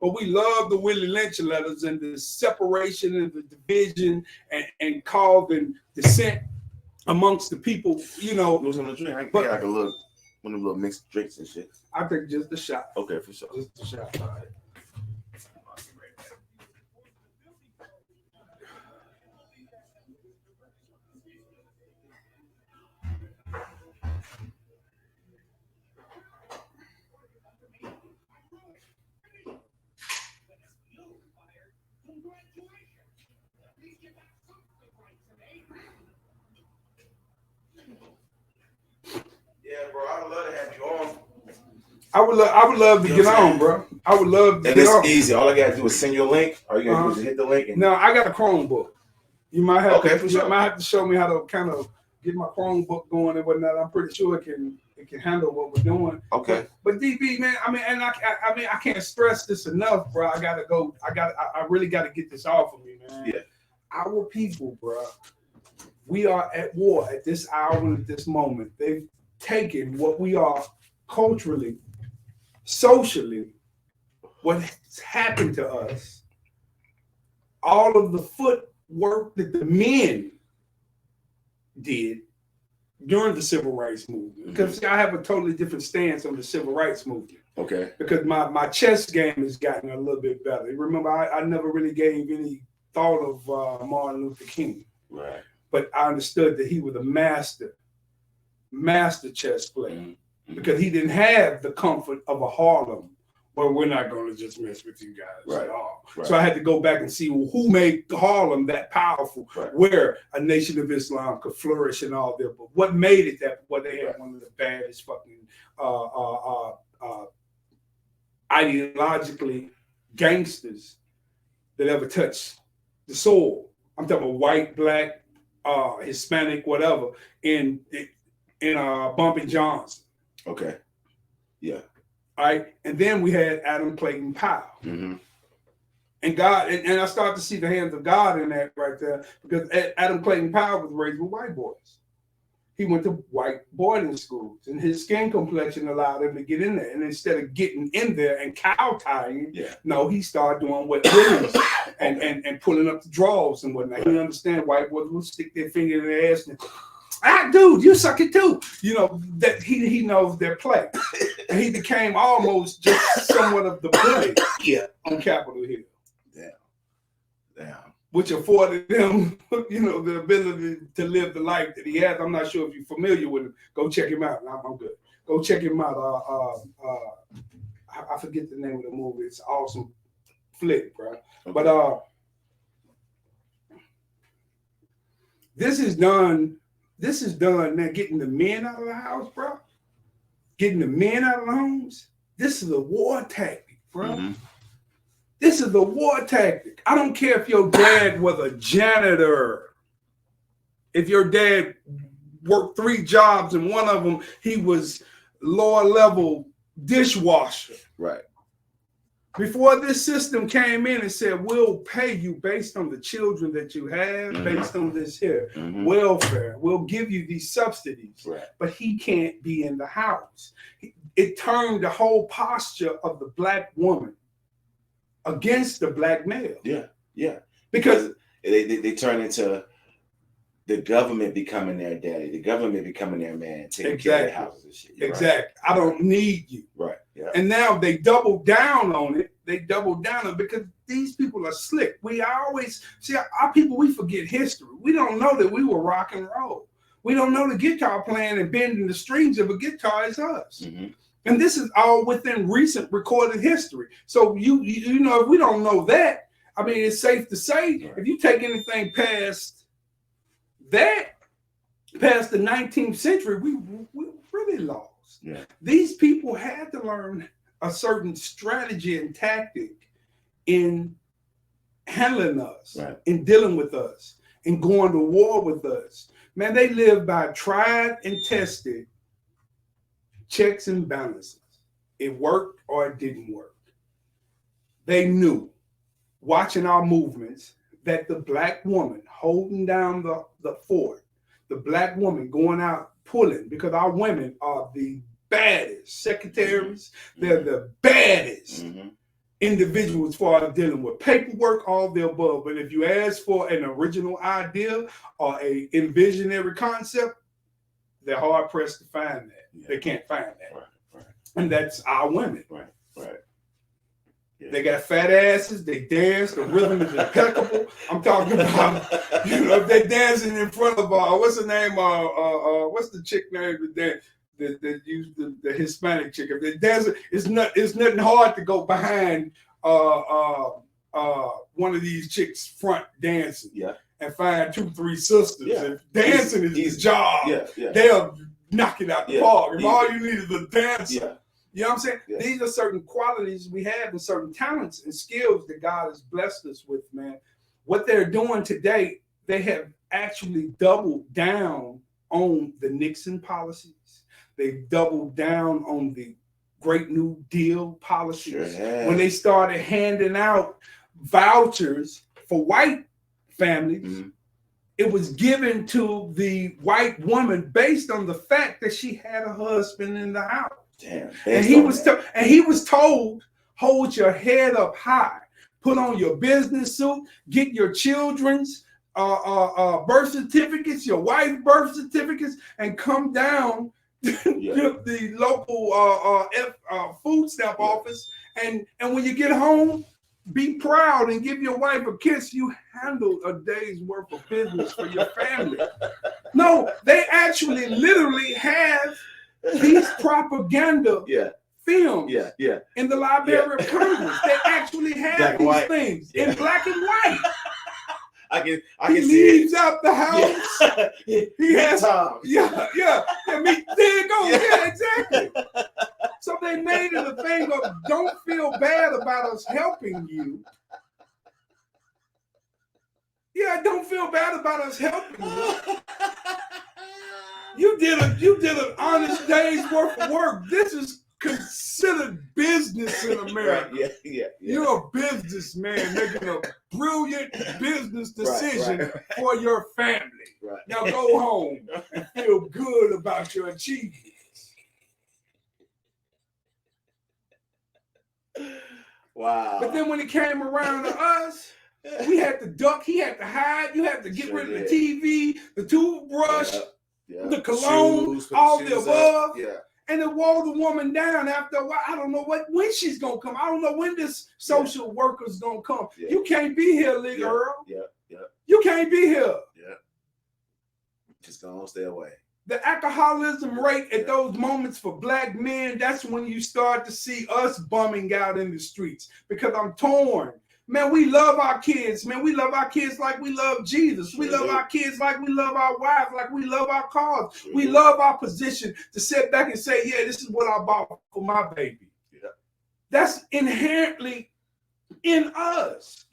But we love the Willie Lynch letters and the separation and the division and causing dissent amongst the people, you know. Losing the drink. I get like a little, one of the little mixed drinks and shit. I think just a shot. Okay, for sure. Just a shot. All right. Yeah, bro, I would love to have you on. I would love to get on, bro. I would love to and get it's on. Easy. All I gotta do is send you a link. All you gotta do is hit the link. And no, I got a Chromebook. You might have sure. might have to show me how to kind of get my Chromebook going and whatnot. I'm pretty sure it can handle what we're doing. Okay. But DB, man, I mean, and I can't stress this enough, bro. I really gotta get this off of me, man. Yeah. Our people, bro, we are at war at this hour and at this moment. They've taken what we are culturally, socially, what's happened to us, all of the footwork that the men did during the civil rights movement. Because see, I have a totally different stance on the civil rights movement. Okay. Because my chess game has gotten a little bit better. Remember, I never really gave any thought of Martin Luther King. Right. But I understood that he was a master chess player. Because he didn't have the comfort of a Harlem where we're not going to just mess with you guys at all. Right. So I had to go back and see who made Harlem that powerful, where a Nation of Islam could flourish and all that. But what made it that? Well, they had one of the baddest fucking ideologically gangsters that ever touched the soil. I'm talking about white, black, Hispanic, whatever, in Bumpy Johnson. Okay. Yeah. All right. And then we had Adam Clayton Powell. Mm-hmm. And God, and I started to see the hands of God in that right there, because Adam Clayton Powell was raised with white boys. He went to white boarding schools, and his skin complexion allowed him to get in there. And instead of getting in there and cow tying, no, he started doing what Williams and pulling up the draws and whatnot. He understand white boys will stick their finger in their ass and, dude, you suck it too. You know, that he knows their play. And he became almost just somewhat of the bully on Capitol Hill. Damn. Which afforded him, you know, the ability to live the life that he has. I'm not sure if you're familiar with him. Go check him out. I'm good. Go check him out. I forget the name of the movie. It's an awesome flick, bro. Okay. But this is done, man, getting the men out of the house, bro. Getting the men out of the homes. This is a war tactic, bro. Mm-hmm. This is a war tactic. I don't care if your dad was a janitor. If your dad worked 3 jobs and one of them, he was lower level dishwasher. Right. Before this system came in and said, we'll pay you based on the children that you have, based on this here, welfare. We'll give you these subsidies. Right. But he can't be in the house. It turned the whole posture of the black woman against the black male. Yeah. Because they turn into the government becoming their daddy, the government becoming their man, taking care of their houses and shit. Exactly. Right. I don't need you. Right. Yeah. And now they double down on it. They double down on it because these people are slick. We always see our people, we forget history. We don't know that we were rock and roll. We don't know the guitar playing and bending the strings of a guitar is us. Mm-hmm. And this is all within recent recorded history. So you know, if we don't know that, I mean, it's safe to say, if you take anything past that, past the 19th century, we really lost. Yeah. These people had to learn a certain strategy and tactic in handling us, in dealing with us, in going to war with us. Man, they live by tried and tested checks and balances. It worked or it didn't work. They knew, watching our movements, that the black woman holding down the fort, the black woman going out pulling, because our women are the baddest secretaries. They're the baddest. individual as far as dealing with paperwork, all the above. But if you ask for an original idea or a visionary concept, they're hard pressed to find that. Yeah. They can't find that. Right. And that's our women. Right. Yeah. They got fat asses, they dance, the rhythm is impeccable. I'm talking about, if they're dancing in front of what's the name? What's the chick name that used the Hispanic chick? If they're dancing, it's nothing hard to go behind one of these chicks front dancing. Yeah. And find 2-3 sisters. Yeah. If dancing is his job, they'll knock it out the park. If all you need is a dancer. You know what I'm saying? Yes. These are certain qualities we have and certain talents and skills that God has blessed us with, man. What they're doing today, they have actually doubled down on the Nixon policies. They've doubled down on the Great New Deal policies. Sure. When they started handing out vouchers for white families, it was given to the white woman based on the fact that she had a husband in the house. Damn, and he was told, hold your head up high, put on your business suit, get your children's birth certificates, your wife's birth certificates, and come down to the local food stamp office. And when you get home, be proud and give your wife a kiss. You handled a day's worth of business for your family. No, they actually literally have these propaganda films in the Library of Congress. They actually have these things in black and white. I can he leaves out the house. He has there you go. Yeah, exactly. So they made it a thing of don't feel bad about us helping you. Yeah, don't feel bad about us helping you. You did an honest day's worth of work. This is considered business in America. Right, yeah. You're a businessman making a brilliant business decision for your family. Right. Now go home and feel good about your achievements. Wow. But then when it came around to us, we had to duck, he had to hide, you had to get rid of the TV, the toothbrush, the cologne, shoes, all the above. And it wore the woman down after a while. I don't know when she's gonna come. I don't know when this social worker's gonna come. You can't be here, little girl. You can't be here. Just gonna stay away. The alcoholism rate at those moments for black men, that's when you start to see us bumming out in the streets. Because I'm torn. Man, we love our kids. Man, we love our kids like we love Jesus. We love our kids like we love our wives, like we love our cars. We love our position to sit back and say, yeah, this is what I bought for my baby. That's inherently in us.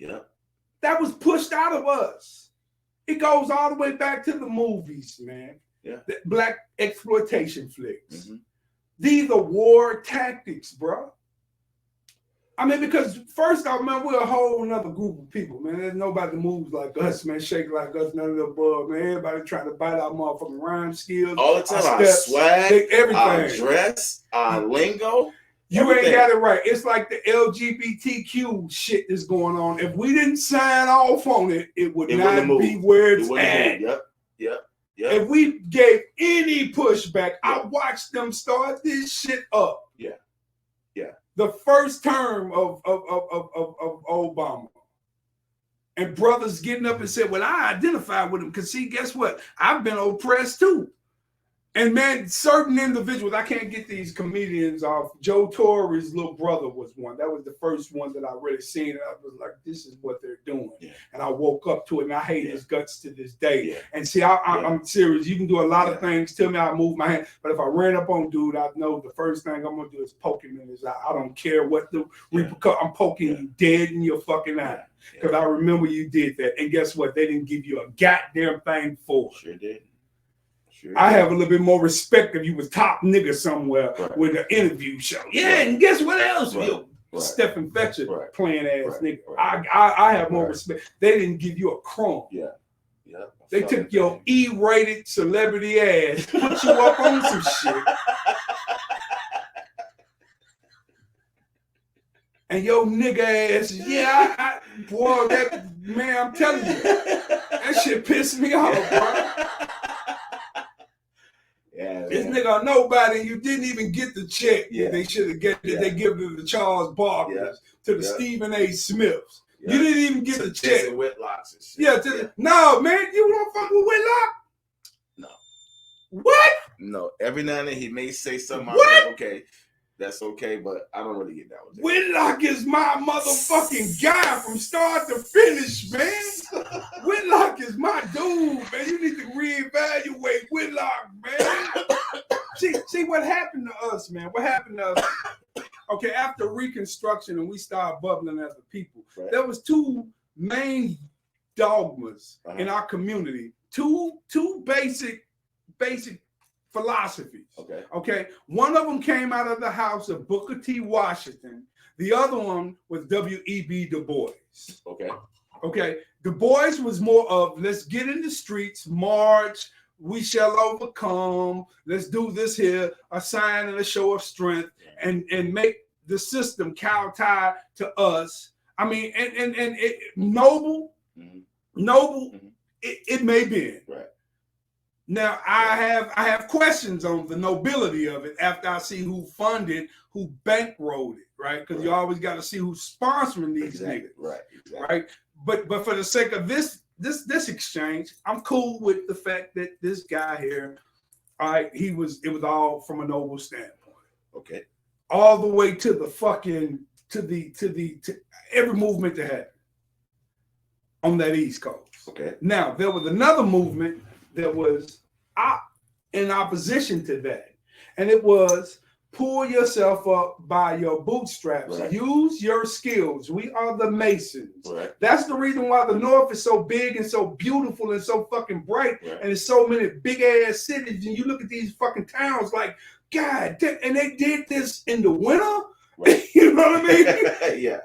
That was pushed out of us. It goes all the way back to the movies, man. The black exploitation flicks. These are war tactics, bro. I mean, because first off, man, we're a whole nother group of people, man. There's nobody that moves like us, man, shake like us, none of the above, man. Everybody trying to bite our motherfucking rhyme skills. All the time, our swag, everything. Our dress, our lingo. You ain't got it right. It's like the LGBTQ shit that's going on. If we didn't sign off on it, it would not be where it's at. Yep. If we gave any pushback, I watched them start this shit up. The first term of Obama. And brothers getting up and said, well, I identify with him because see, guess what? I've been oppressed too. And man, certain individuals, I can't get these comedians off. Joe Torre's little brother was one. That was the first one that I really seen. And I was like, this is what they're doing. And I woke up to it and I hate his guts to this day. And see, I'm serious. You can do a lot of things to me. I move my hand. But if I ran up on dude, I know the first thing I'm going to do is poke him in his eye. I don't care what the repercussion. I'm poking you dead in your fucking eye. Because I remember you did that. And guess what? They didn't give you a goddamn thing for it. Sure did. I have a little bit more respect if you was top nigga somewhere with an interview show. And guess what else? Stephen Fetcher playing ass nigga. I have more respect. They didn't give you a crumb. They took your E-rated celebrity ass, put you up on some shit. And your nigga ass, boy, that man, I'm telling you, that shit pissed me off, bro. Yeah, this man. nigga nobody, you didn't even get the check that they should have get. Yeah. They give to the Charles Barklers, to the Stephen A. Smiths. You didn't even get the check. To Whitlocks and shit. Yeah, no, man, you don't fuck with Whitlock? No. What? No. Every now and then he may say something. What? I'm like, okay, that's okay, but I don't really get down with that. Whitlock is my motherfucking guy from start to finish, man. Whitlock is my dude, man. You need to reevaluate Whitlock, man. see what happened to us, man. What happened to us? Okay, after Reconstruction and we started bubbling as a people, there was two main dogmas in our community, two basic philosophies. Okay. One of them came out of the house of Booker T. Washington. The other one was W.E.B. Du Bois. Okay. Du Bois was more of, let's get in the streets, march, we shall overcome, let's do this here, a sign and a show of strength, and make the system kowtow to us. I mean, and it, noble, it may be. Right. Now I have questions on the nobility of it after I see who funded, who bankrolled it, right? Because you always got to see who's sponsoring these niggas, right? But for the sake of this exchange, I'm cool with the fact that this guy here, all right, it was all from a noble standpoint. Okay. All the way to the fucking to every movement that happened on that East Coast. Okay. Now there was another movement that was in opposition to that, and it was pull yourself up by your bootstraps. Right. Use your skills. We are the Masons. Right. That's the reason why the North is so big and so beautiful and so fucking bright, and there's so many big ass cities. And you look at these fucking towns like, God, and they did this in the winter. Right. You know what I mean? Yeah.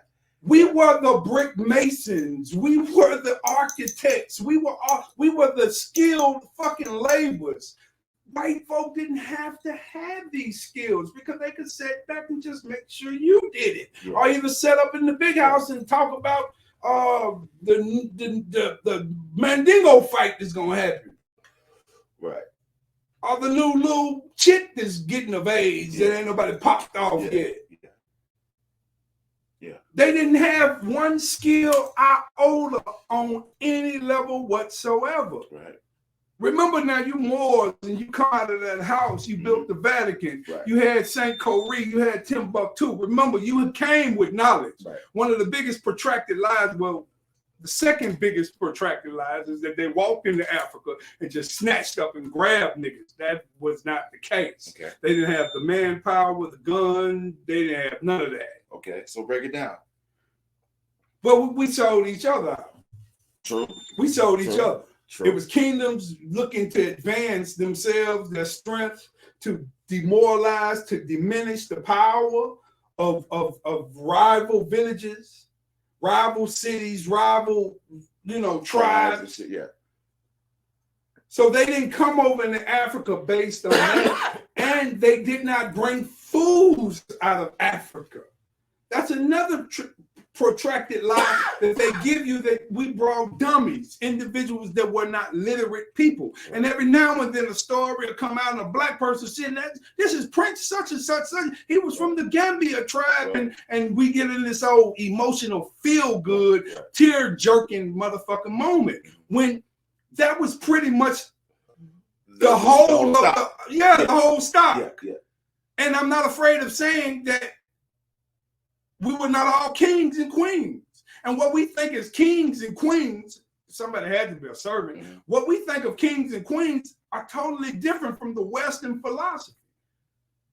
We were the brick masons. We were the architects. We were the skilled fucking laborers. White folk didn't have to have these skills because they could sit back and just make sure you did it, or either set up in the big house and talk about the Mandingo fight that's gonna happen, right? Or the new little chick that's getting of age that ain't nobody popped off yet. Yeah. They didn't have one skill iota on any level whatsoever. Right. Remember now, you Moors, and you come out of that house, you built the Vatican, you had St. Corey, you had Timbuktu. Remember, you came with knowledge. Right. One of the biggest protracted lies, well, the second biggest protracted lies is that they walked into Africa and just snatched up and grabbed niggas. That was not the case. Okay. They didn't have the manpower with the gun. They didn't have none of that. Okay, so break it down. But we sold each other out. True. We sold each other. True. It was kingdoms looking to advance themselves, their strength, to demoralize, to diminish the power of rival villages, rival cities, rival, tribes. Yeah. So they didn't come over into Africa based on that, and they did not bring fools out of Africa. That's another protracted lie that they give you, that we brought dummies, individuals that were not literate people. And every now and then a story will come out and a black person saying that this is Prince such and such. He was from the Gambia tribe, and we get in this old emotional feel-good, tear-jerking motherfucking moment when that was pretty much the whole stock. Yeah. And I'm not afraid of saying that we were not all kings and queens. And what we think is kings and queens, somebody had to be a servant. Mm-hmm. What we think of kings and queens are totally different from the Western philosophy.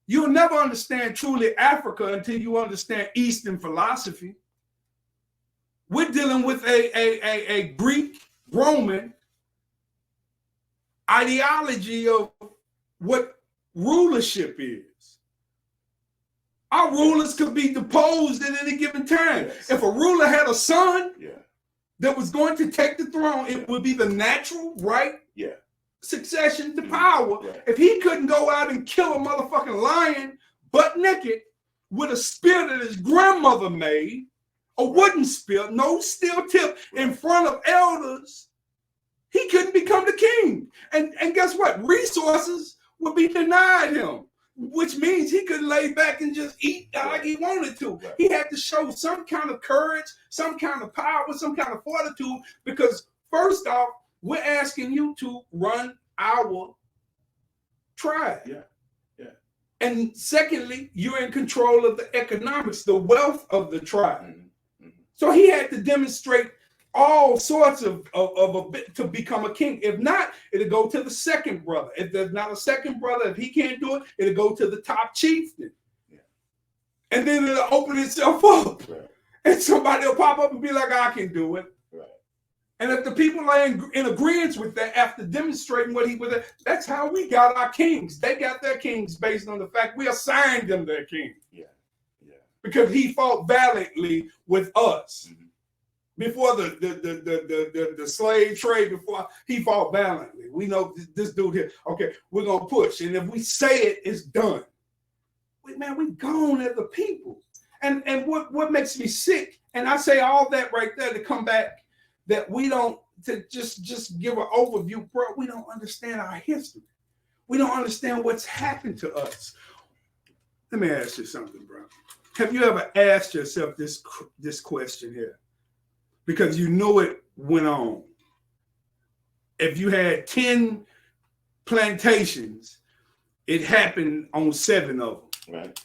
You'll never understand truly Africa until you understand Eastern philosophy. We're dealing with a Greek, Roman ideology of what rulership is. Our rulers could be deposed at any given time. Yes. If a ruler had a son that was going to take the throne, it would be the natural right succession to power. If he couldn't go out and kill a motherfucking lion butt naked, with a spear that his grandmother made, a wooden spear, no steel tip, in front of elders, he couldn't become the king. And guess what? Resources would be denied him, which means he couldn't lay back and just eat like he wanted to. He had to show some kind of courage, some kind of power, some kind of fortitude, because first off, we're asking you to run our tribe. Yeah. And secondly, you're in control of the economics, the wealth of the tribe. Mm-hmm. So he had to demonstrate all sorts of a bit to become a king. If not, it'll go to the second brother. If there's not a second brother, if he can't do it, it'll go to the top chieftain. Yeah. And then it'll open itself up. Right. And somebody will pop up and be like, I can do it. Right. And if the people are in agreement with that after demonstrating what he was, that's how we got our kings. They got their kings based on the fact we assigned them their king. Yeah. Because he fought valiantly with us. Mm-hmm. Before the slave trade, before he fought valiantly. We know this dude here, okay, we're going to push. And if we say it, it's done. Man, we've gone as a people. And what makes me sick, and I say all that right there to come back, that we don't, to just give an overview, bro, we don't understand our history. We don't understand what's happened to us. Let me ask you something, bro. Have you ever asked yourself this question here? Because you know it went on. If you had 10 plantations, it happened on 7 of them. Right.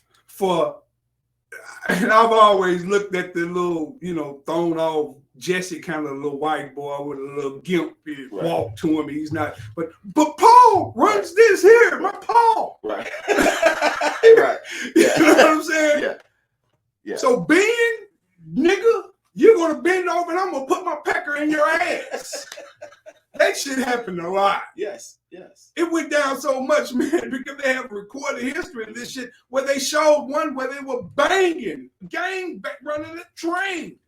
And I've always looked at the little, thrown off Jesse kind of little white boy with a little gimp. Walk to him. He's not. But Paul runs this here. My Paul. Right. Right. You know what I'm saying? Yeah. So being nigga, you're going to bend over and I'm going to put my pecker in your ass. That shit happened a lot. Yes. It went down so much, man, because they have recorded history of this shit where they showed one where they were banging, gang running a train.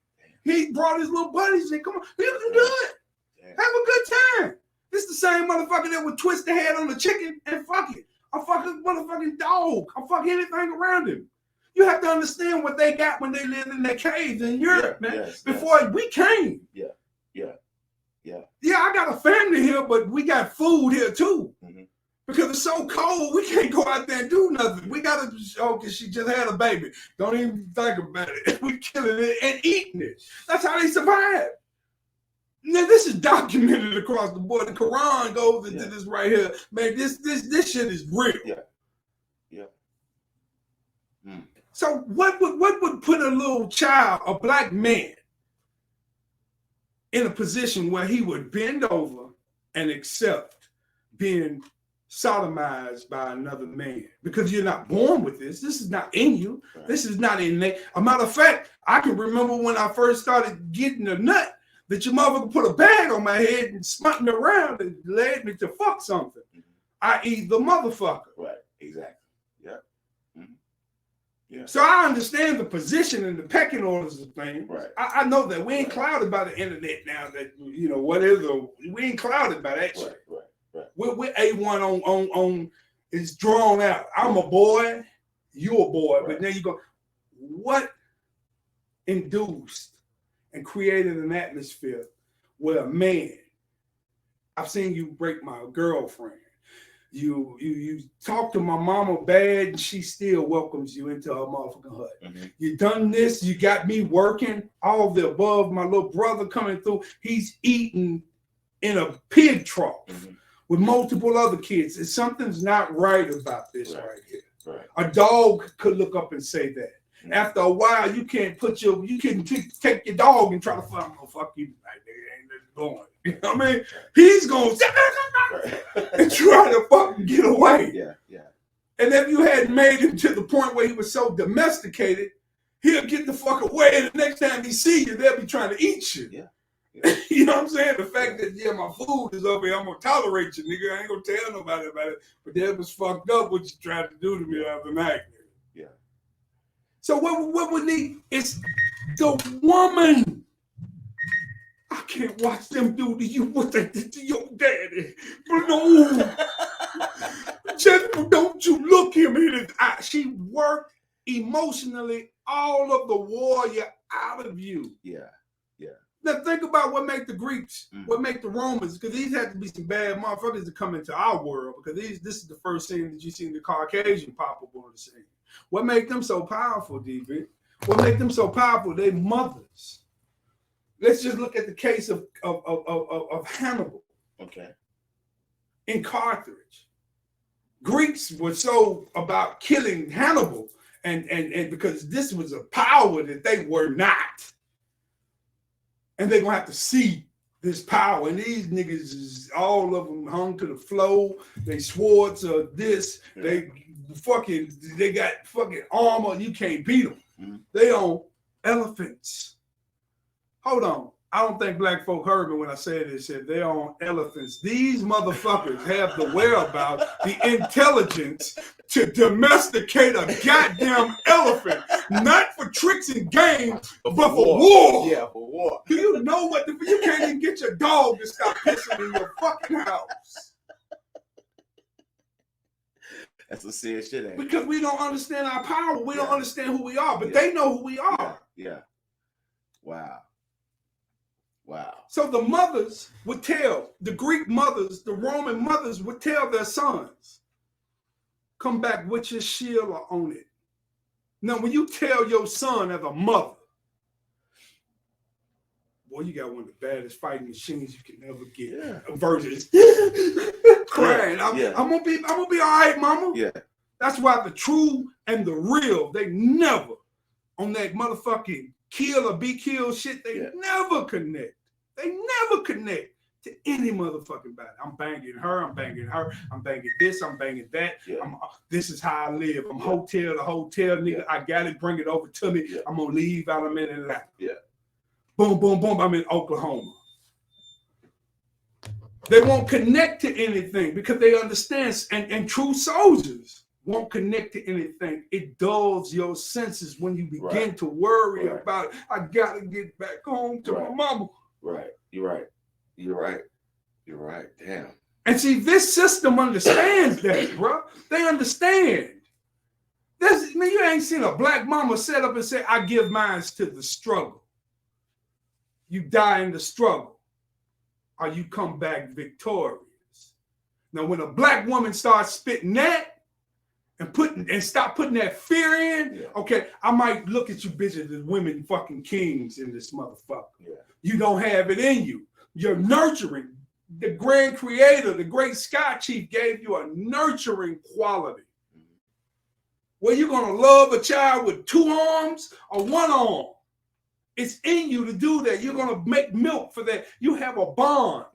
He brought his little buddies and said, come on, we can do it. Have a good time. This is the same motherfucker that would twist the head on the chicken and fuck it. I fuck a motherfucking dog. I fuck anything around him. You have to understand what they got when they lived in their caves in Europe, man. Before we came. Yeah, I got a family here, but we got food here too. Mm-hmm. Because it's so cold, we can't go out there and do nothing. We got to, because she just had a baby. Don't even think about it. We killing it and eating it. That's how they survive. Now, this is documented across the board. The Quran goes into this right here. Man, this shit is real. Yeah. Mm. So what would put a little child, a black man, in a position where he would bend over and accept being sodomized by another man? Because you're not born with this. This is not in you. Right. This is not innate. A matter of fact, I can remember when I first started getting a nut that your mother put a bag on my head and spun me around and led me to fuck something, i.e. the motherfucker. Right, exactly. Yeah. So I understand the position and the pecking orders of things. Right. I know that we ain't clouded by the internet now. That we ain't clouded by that shit. Right. We're A1 on it's drawn out. I'm a boy, you're a boy, but then you go. What induced and created an atmosphere where a man? I've seen you break my girlfriend. You talk to my mama bad and she still welcomes you into her motherfucking hut. Mm-hmm. You done this, you got me working, all the above. My little brother coming through, he's eating in a pig trough with multiple other kids. Something's not right about this right here. Right. A dog could look up and say that. Mm-hmm. After a while, you can't take your dog and try to fuck you. Like, ain't nothing going. You know what I mean? He's going and try to fucking get away. Yeah. And if you hadn't made him to the point where he was so domesticated, he'll get the fuck away. And the next time he see you, they'll be trying to eat you. Yeah. You know what I'm saying? The fact that, my food is over here, I'm going to tolerate you, nigga. I ain't going to tell nobody about it. But that was fucked up what you tried to do to me the other night. Yeah. So what we need is the woman. I can't watch them do to you what they did to your daddy. But no. Just don't you look him in his eye. She worked emotionally all of the warrior out of you. Yeah. Now think about what made the Greeks, what made the Romans, because these had to be some bad motherfuckers to come into our world, because this is the first scene that you seen the Caucasian pop up on the scene. What made them so powerful, DB? What made them so powerful? They mothers. Let's just look at the case of Hannibal. Okay. In Carthage. Greeks were so about killing Hannibal, and because this was a power that they were not. And they're gonna have to see this power. And these niggas is all of them hung to the floor. They swords or this. They got fucking armor. You can't beat them. They on elephants. Hold on. I don't think black folk heard me when I said this shit. They're on elephants. These motherfuckers have the whereabouts, the intelligence to domesticate a goddamn elephant, not for tricks and games, but for war. Yeah, for war. Do you know what? You can't even get your dog to stop pissing in your fucking house. That's some serious shit, ain't it? Because we don't understand our power. We don't understand who we are, but they know who we are. Yeah. Wow. So the mothers would tell, the Greek mothers, the Roman mothers would tell their sons, come back with your shield on it. Now, when you tell your son as a mother, boy, you got one of the baddest fighting machines you can ever get. Yeah. Virgins crying. I'm gonna be all right, mama. Yeah. That's why the true and the real, they never on that motherfucking kill or be killed shit. They never connect. They never connect to any motherfucking body. I'm banging her. I'm banging this. I'm banging that. Yeah. This is how I live. I'm hotel to hotel, nigga. I got it. Bring it over to me. Yeah. I'm gonna leave out. I'm in Atlanta. Yeah. Boom, boom, boom. I'm in Oklahoma. They won't connect to anything because they understand, and true soldiers won't connect to anything. It dulls your senses when you begin to worry about, I gotta get back home to my mama. Right. You're right. Damn. And see, this system understands that, bro. They understand. You ain't seen a black mama set up and say, I give mine to the struggle. You die in the struggle, or you come back victorious. Now, when a black woman starts spitting that and stop putting that fear in, okay, I might look at you bitches as women fucking kings in this motherfucker. Yeah. You don't have it in you. You're nurturing. The grand creator, the great sky chief gave you a nurturing quality. Where you're going to love a child with 2 arms or 1 arm. It's in you to do that. You're going to make milk for that. You have a bond,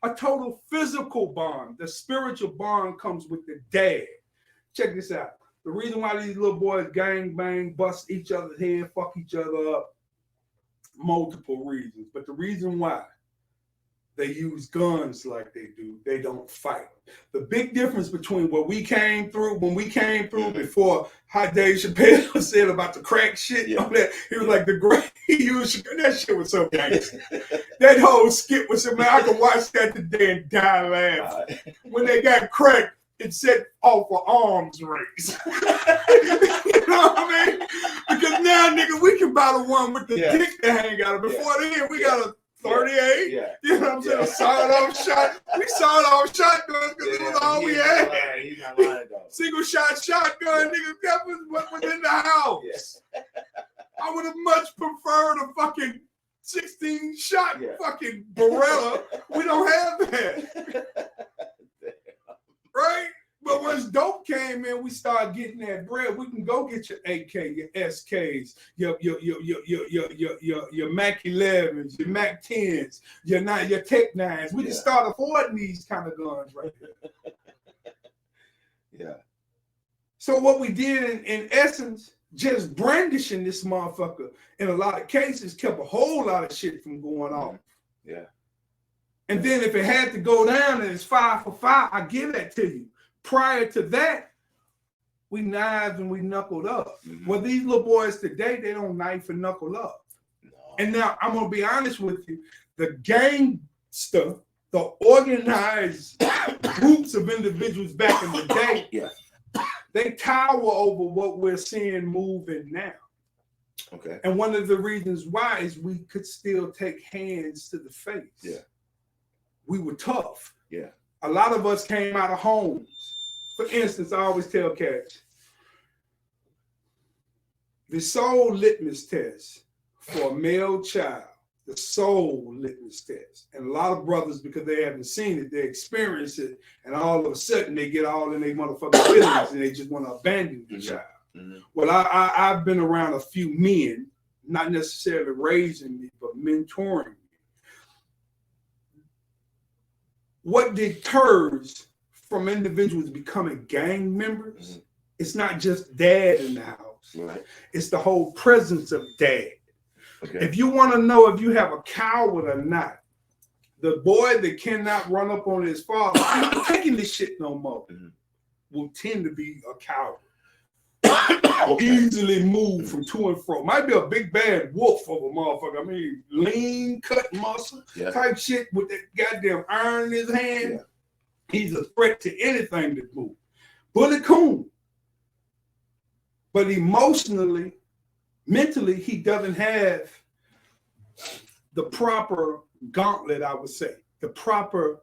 a total physical bond. The spiritual bond comes with the dad. Check this out. The reason why these little boys gang bang, bust each other's head, fuck each other up, multiple reasons. But the reason why they use guns like they do, they don't fight. The big difference between when we came through before how Dave Chappelle said about the crack shit, he was like that shit was so gangster. That whole skit was so, man, I could watch that today and die laughing. When they got cracked, it set off an arms race. You know what I mean? Because now, nigga, we can buy the one with the dick to hang out of. Before then, we got a 38. You know what I'm saying? A sawed-off shot. We sawed-off shotguns because it was all we had. Single shot shotgun, nigga, that was what was in the house. I would have much preferred a fucking 16 shot fucking Beretta. We don't have that. Right? But once dope came in, we started getting that bread. We can go get your AK, your SKs, your Mac 11s, your Mac 10s, your Tech 9s. We can start affording these kind of guns right here. So what we did in essence, just brandishing this motherfucker in a lot of cases kept a whole lot of shit from going on. And then if it had to go down and it's 5 for 5, I give that to you. Prior to that, we knifed and we knuckled up. Well, these little boys today, they don't knife and knuckle up. No. And now I'm gonna be honest with you, the gangster, the organized groups of individuals back in the day, They tower over what we're seeing moving now. Okay. And one of the reasons why is we could still take hands to the face. Yeah. We were tough. Yeah. A lot of us came out of homes. For instance, I always tell cats, the soul litmus test for a male child, the soul litmus test. And a lot of brothers, because they haven't seen it, they experience it, and all of a sudden they get all in their motherfucking feelings and they just want to abandon the child. Mm-hmm. Well, I've been around a few men, not necessarily raising me, but mentoring me. What deters from individuals becoming gang members, mm-hmm. It's not just dad in the house. Right. It's the whole presence of dad. Okay. If you want to know if you have a coward or not, the boy that cannot run up on his father, I'm not taking this shit no more, mm-hmm. will tend to be a coward. Okay. Easily move from to and fro. Might be a big bad wolf of a motherfucker. I mean, lean, cut muscle type shit with that goddamn iron in his hand. Yeah. He's a threat to anything that moves. Bully coon. But emotionally, mentally, he doesn't have the proper gauntlet, I would say. The proper,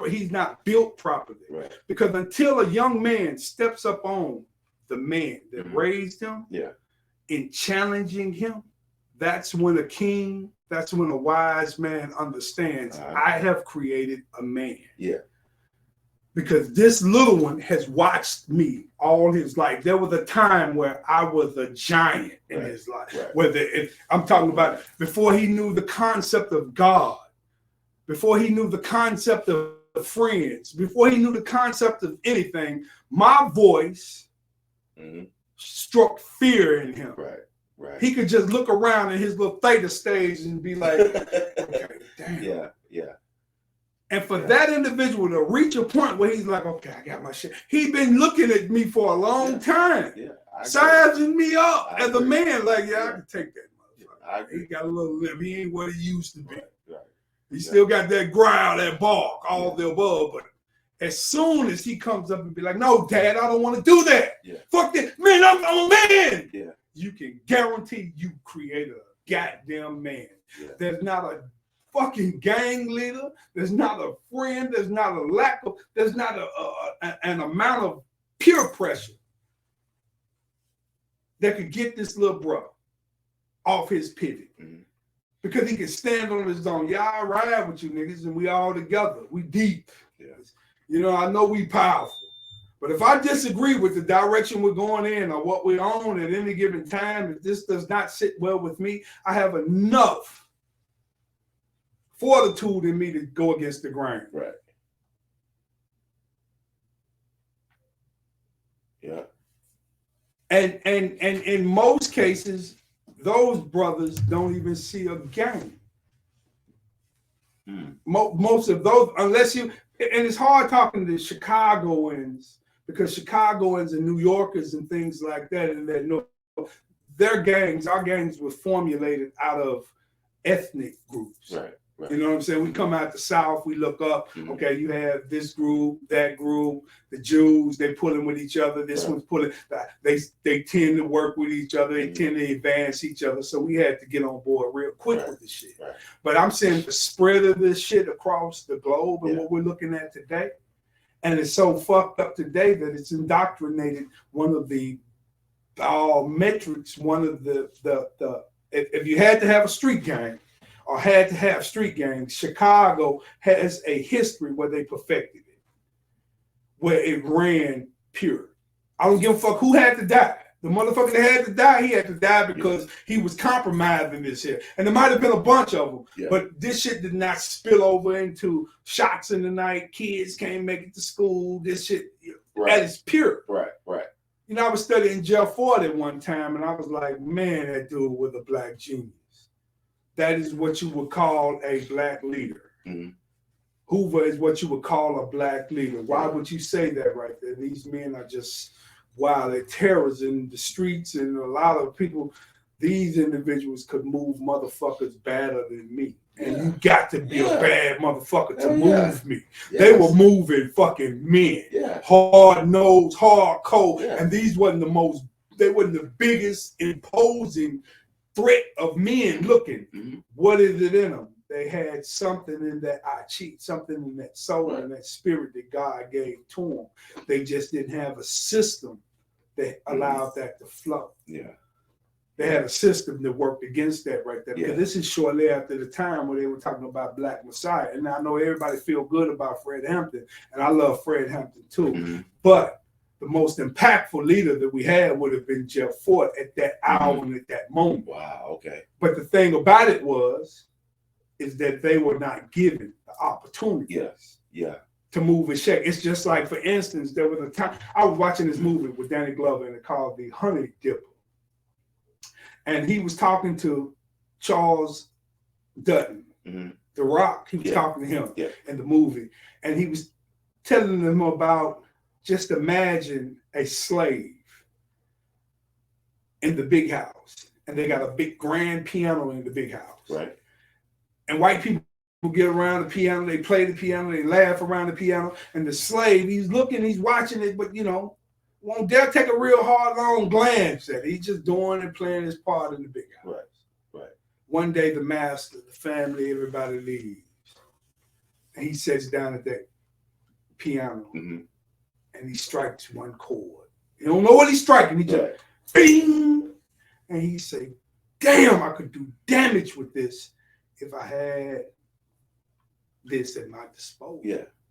he's not built properly. Right. Because until a young man steps up on the man that mm-hmm. raised him, in challenging him, that's when a king, that's when a wise man understands, I have created a man. Yeah. Because this little one has watched me all his life. There was a time where I was a giant in his life. Right. I'm talking about before he knew the concept of God, before he knew the concept of friends, before he knew the concept of anything, my voice mm-hmm. struck fear in him. Right. Right. He could just look around in his little theta stage and be like, okay, damn. Yeah, yeah. And for that individual to reach a point where he's like, okay, I got my shit. He's been looking at me for a long time, sizing me up as a man. Like, I can take that motherfucker. He got a little lip. He ain't what he used to be. Right. He still got that growl, that bark, all the above. But as soon as he comes up and be like, no, Dad, I don't want to do that. Yeah. Fuck that. Man, I'm a man. Yeah. You can guarantee you create a goddamn man. Yeah. There's not a fucking gang leader, there's not a friend, there's not a lack of, there's not an amount of peer pressure that could get this little brother off his pivot. Mm-hmm. Because he can stand on his own. Yeah, I ride with you niggas and we all together. We deep. Yes. You know, I know we powerful. But if I disagree with the direction we're going in or what we're on at any given time, if this does not sit well with me, I have enough fortitude in me to go against the grain. Right. Yeah. And in most cases, those brothers don't even see a gang. Most of those, unless you, and it's hard talking to Chicagoans, because Chicagoans and New Yorkers and things like that, and that no, their gangs, our gangs were formulated out of ethnic groups. Right. Right. You know what I'm saying? We come out the South, we look up, okay, you have this group, that group, the Jews, they pulling with each other, this one's pulling, they tend to work with each other, they tend to advance each other. So we had to get on board real quick with this shit. Right. But I'm saying the spread of this shit across the globe and what we're looking at today, and it's so fucked up today that it's indoctrinated one of the metrics, one of the if you had to have a street gang, or had to have street gangs, Chicago has a history where they perfected it, where it ran pure. I don't give a fuck who had to die. The motherfucker that had to die, he had to die because he was compromising this shit. And there might have been a bunch of them, but this shit did not spill over into shots in the night. Kids can't make it to school. This shit, that is pure. Right, right. You know, I was studying Jeff Ford at one time, and I was like, man, that dude was a black genius. That is what you would call a black leader. Mm-hmm. Hoover is what you would call a black leader. Why would you say that right there? These men are just, wow, they're terrorists in the streets, and a lot of people these individuals could move motherfuckers better than me. And you got to be a bad motherfucker to move me. Yes. They were moving fucking men. Yeah. Hard nosed, hardcore. Yeah. And these wasn't they wasn't the biggest imposing threat of men looking. Mm-hmm. What is it in them? They had something in that something in that soul and that spirit that God gave to them. They just didn't have a system that allowed that to flow. Yeah. They had a system that worked against that right there. Because this is shortly after the time where they were talking about Black Messiah. And I know everybody feel good about Fred Hampton, and I love Fred Hampton too. Mm-hmm. But the most impactful leader that we had would have been Jeff Fort at that hour and at that moment. Wow, okay. But the thing about it is that they were not given the opportunity to move and shake. It's just like, for instance, there was a time I was watching this movie with Danny Glover, and it's called The Honey Dipper. And he was talking to Charles Dutton, The Rock. He was talking to him in the movie. And he was telling them about, just imagine a slave in the big house. And they got a big grand piano in the big house. Right. And white people get around the piano, they play the piano, they laugh around the piano. And the slave, he's looking, he's watching it, but won't dare take a real hard, long glance at it. He's just doing and playing his part in the big house. Right. One day, the master, the family, everybody leaves. And he sits down at that piano and he strikes one chord. He don't know what he's striking. He just, bing! And he say, damn, I could do damage with this if I had this at my disposal.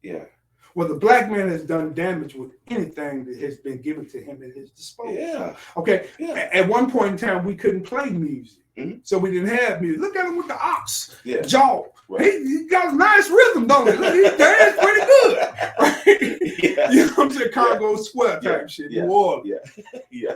Yeah. Well, the Black man has done damage with anything that has been given to him at his disposal. Yeah. Okay. Yeah. At one point in time, we couldn't play music. So we didn't have music. Look at him with the ox jaw. Right. He got a nice rhythm, don't he? Look, he danced pretty good. Right? Yeah. You know what I'm saying? Congo Square type shit. New Orleans. Yeah.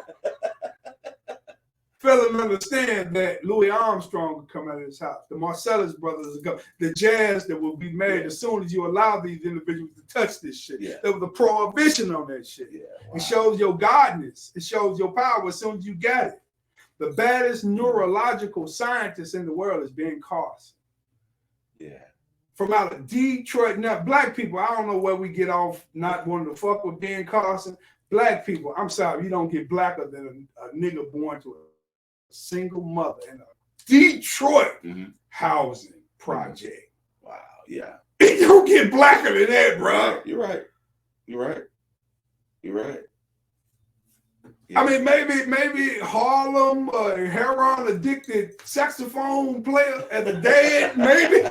Fellas understand that Louis Armstrong would come out of his house. The Marcellus brothers would come. The jazz that will be made as soon as you allow these individuals to touch this shit. Yeah. There was a prohibition on that shit. Yeah. Wow. It shows your godness. It shows your power as soon as you got it. The baddest neurological scientist in the world is Ben Carson. Yeah. From out of Detroit. Now, Black people, I don't know where we get off not wanting to fuck with Ben Carson. Black people, I'm sorry, you don't get blacker than a nigga born to a single mother in a Detroit housing project. Wow, yeah. It don't get blacker than that, bro. You're right. Yeah. I mean, maybe Harlem, heroin addicted saxophone player at the dead, maybe.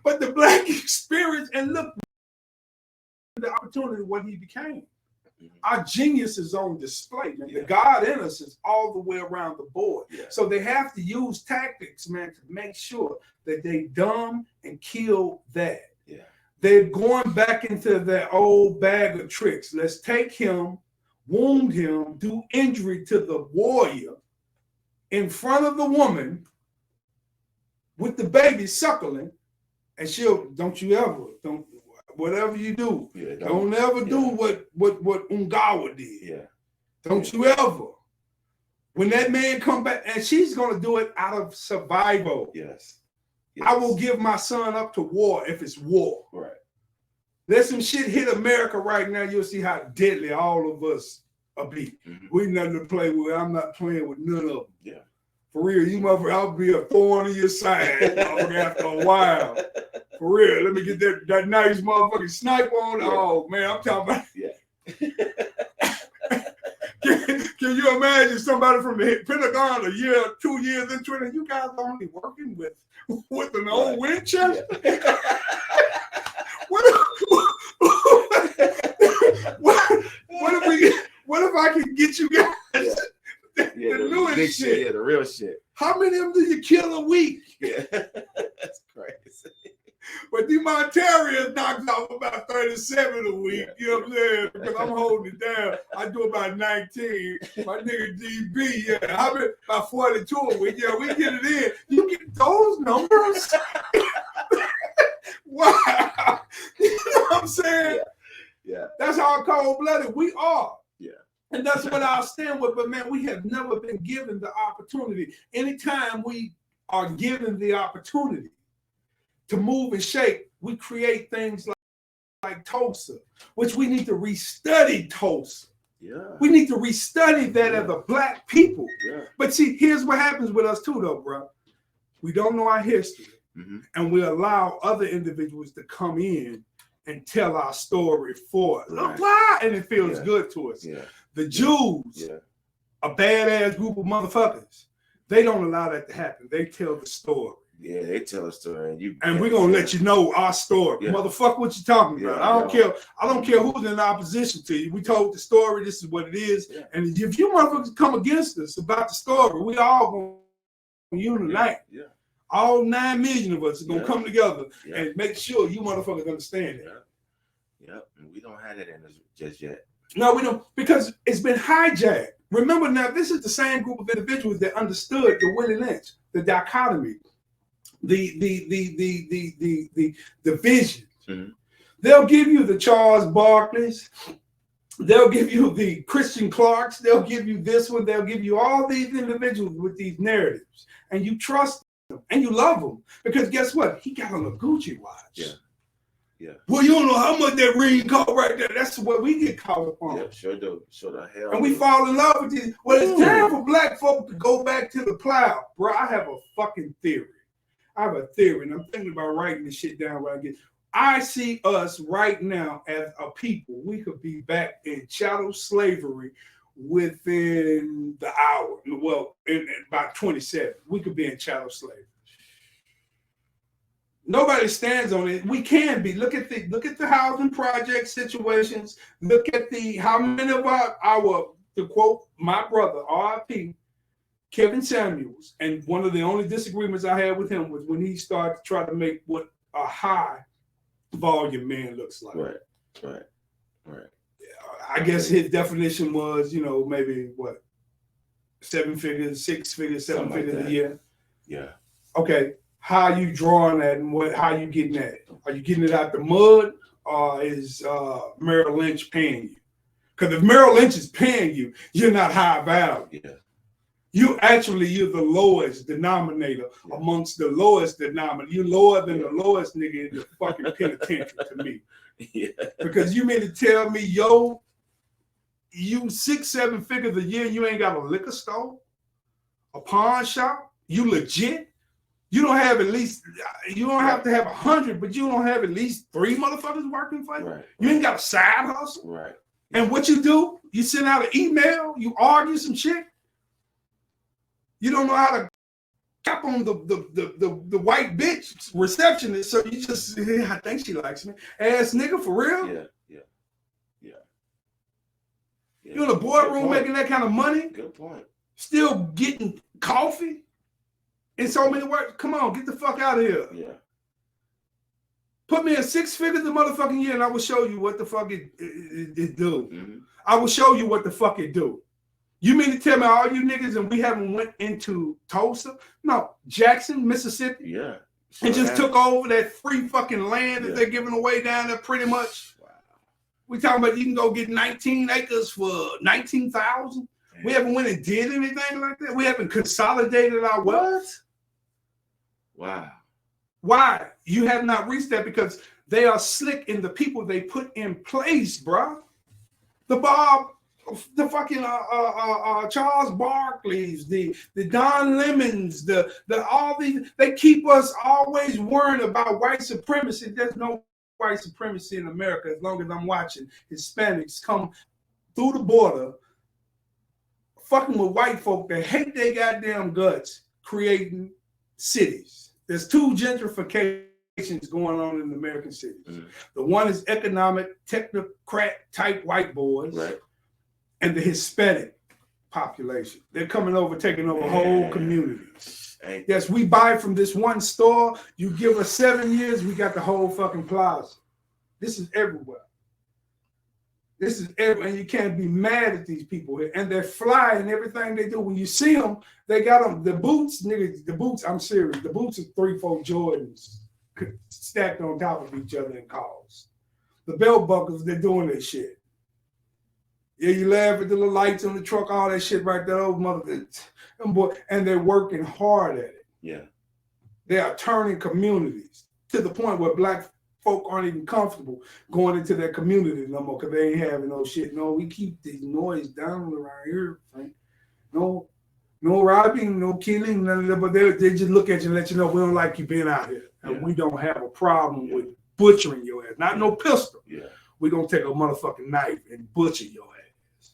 But the Black experience, and look, the opportunity what he became. Our genius is on display, man. The God in us is all the way around the board. Yeah. So they have to use tactics, man, to make sure that they dumb and kill that. Yeah. They're going back into their old bag of tricks. Let's take him, wound him, do injury to the warrior in front of the woman with the baby suckling, and whatever you do, don't ever do what Ungawa did. Yeah. Don't you ever. When that man come back, and she's gonna do it out of survival. Yes. I will give my son up to war if it's war. Right. Let some shit hit America right now. You'll see how deadly all of us are be. We nothing to play with. I'm not playing with none of them. Yeah. For real, you motherfucker, I'll be a thorn in your side after a while. For real, let me get that nice motherfucking sniper on. Oh man, I'm talking about. Yeah. Can you imagine somebody from the Pentagon a year, 2 years into it, and you guys only working with an old Winchester? Yeah. What if I can get you guys? The big shit, the real shit. How many of them do you kill a week? Yeah, that's crazy. But the Monterians knocked off about 37 a week. You know what I'm saying? Because I'm holding it down. I do about 19. My nigga DB, how many? About 42 a week. Yeah, we get it in. You get those numbers? Wow. You know what I'm saying? Yeah. That's how cold-blooded we are. Yeah. And that's what I'll stand with. But man, we have never been given the opportunity. Anytime we are given the opportunity to move and shake, we create things like Tulsa, which we need to restudy Tulsa. Yeah. We need to restudy that as a black people. Yeah. But see, here's what happens with us too, though, bro. We don't know our history, and we allow other individuals to come in and tell our story for us. Look why, and it feels good to us. Yeah. The Jews, a badass group of motherfuckers, they don't allow that to happen. They tell the story. Yeah, they tell a story, and we're gonna let you know our story. Motherfucker, what you talking about? I don't care. I don't care who's in opposition to you. We told the story. This is what it is. And if you motherfuckers come against us about the story, we all gonna unite. All 9 million of us are gonna come together and make sure you motherfuckers understand it. And we don't have that in us just yet. No, we don't, because it's been hijacked. Remember now, this is the same group of individuals that understood the Willie Lynch, the dichotomy, the vision. They'll give you the Charles Barkleys, they'll give you the Christian Clarks, they'll give you this one, they'll give you all these individuals with these narratives, and you trust them and you love them because guess what? He got on a Gucci watch. Well, you don't know how much that ring cost right there. That's what we get caught up on. Sure do. Sure the hell. And we fall in love with these. Well, it's time for black folk to go back to the plow. Bro, I have a fucking theory. I have a theory, and I'm thinking about writing this shit down when I get. I see us right now as a people. We could be back in chattel slavery within the hour. Well, in about 27, we could be in chattel slavery. Nobody stands on it. We can be. Look at the housing project situations. Look at how many of our to quote my brother, R.I.P., Kevin Samuels, and one of the only disagreements I had with him was when he started to try to make what a high volume man looks like. Right. I guess his definition was, maybe what, 7 figures, 6 figures, 7 figures a year. Yeah. Okay. How you drawing that and how you getting that? Are you getting it out the mud or is Merrill Lynch paying you? Because if Merrill Lynch is paying you, you're not high value. You're the lowest denominator amongst the lowest denominator. You're lower than the lowest nigga in the fucking penitentiary to me. Because you mean to tell me, you 6-7 figures a year, you ain't got a liquor store, a pawn shop, you legit? You don't have you don't have to have 100, but you don't have at least 3 motherfuckers working for you. You ain't got a side hustle. And what you do, you send out an email, you argue some shit. You don't know how to tap on the white bitch receptionist, so you just, I think she likes me. Ass nigga, for real? You're in a boardroom making that kind of money? Good point. Still getting coffee? In so many words, come on, get the fuck out of here. Put me in 6 figures a motherfucking year and I will show you what the fuck it do. I will show you what the fuck it do. You mean to tell me all you niggas and we haven't went into Tulsa? No, Jackson, Mississippi. And just took over that free fucking land that they're giving away down there pretty much. We talking about you can go get 19 acres for $19,000. We haven't went and did anything like that. We haven't consolidated our wealth. Wow. Why? You have not reached that because they are slick in the people they put in place, bro. The fucking Charles Barkleys, the Don Lemons, the all these, they keep us always worrying about white supremacy. There's no white supremacy in America as long as I'm watching Hispanics come through the border fucking with white folk that hate their goddamn guts, creating cities. There's 2 gentrifications going on in the American cities. The one is economic, technocrat type white boys, and the Hispanic population. They're coming over, taking over whole communities. Yes, we buy from this one store. You give us 7 years, we got the whole fucking plaza. This is everywhere. And you can't be mad at these people here. And they're flying everything they do. When you see them, they got them, the boots, nigga, the boots, I'm serious. The boots are 3-4 Jordans stacked on top of each other in cars. The belt buckles, they're doing this shit. Yeah, you laugh at the little lights on the truck, all that shit right there. Those motherfuckers, and they're working hard at it. Yeah. They are turning communities to the point where black folk aren't even comfortable going into their community no more because they ain't having no shit. No, we keep the noise down around here, Frank. No robbing, no killing, none of that. But they just look at you and let you know we don't like you being out here. And we don't have a problem with butchering your ass. Not no pistol. Yeah. We're going to take a motherfucking knife and butcher your ass.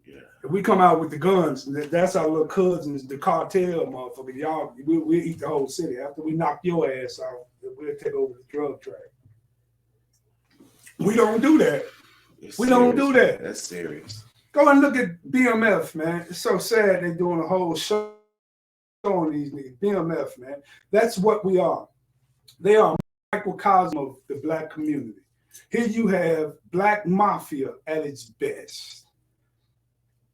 Yeah. If we come out with the guns, that's our little cousins, the cartel motherfucker. Y'all, we'll eat the whole city. After we knock your ass out, we'll take over the drug trade. We don't do that. We don't do that. That's serious. Go and look at BMF, man. It's so sad they're doing a whole show on these niggas. BMF, man. That's what we are. They are a microcosm of the black community. Here you have black mafia at its best.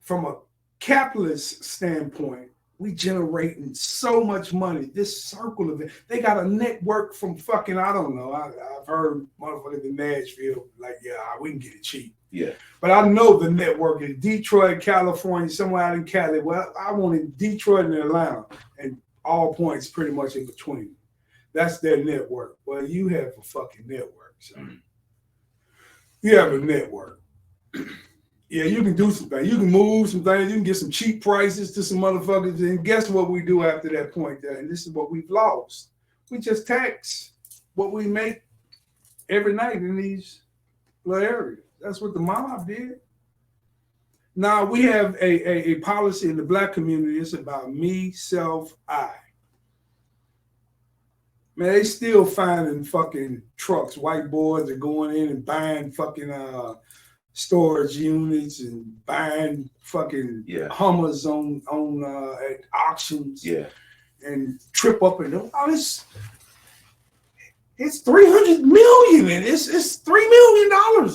From a capitalist standpoint, we generating so much money. This circle of it, they got a network from fucking, I don't know. I've heard motherfuckers in Nashville, like, yeah, we can get it cheap. Yeah. But I know the network is Detroit, California, somewhere out in Cali. Well, I want in Detroit and Atlanta, and all points pretty much in between. That's their network. Well, you have a fucking network, so you have a network. Yeah, you can do some things. You can move some things. You can get some cheap prices to some motherfuckers. And guess what we do after that point there? And this is what we've lost. We just tax what we make every night in these little areas. That's what the mob did. Now, we have a policy in the black community. It's about me, self, I. Man, they still finding fucking trucks. White boys are going in and buying fucking storage units and buying fucking Hummers on at auctions. Yeah. And trip up and all this. It's 300 million and it's $3 million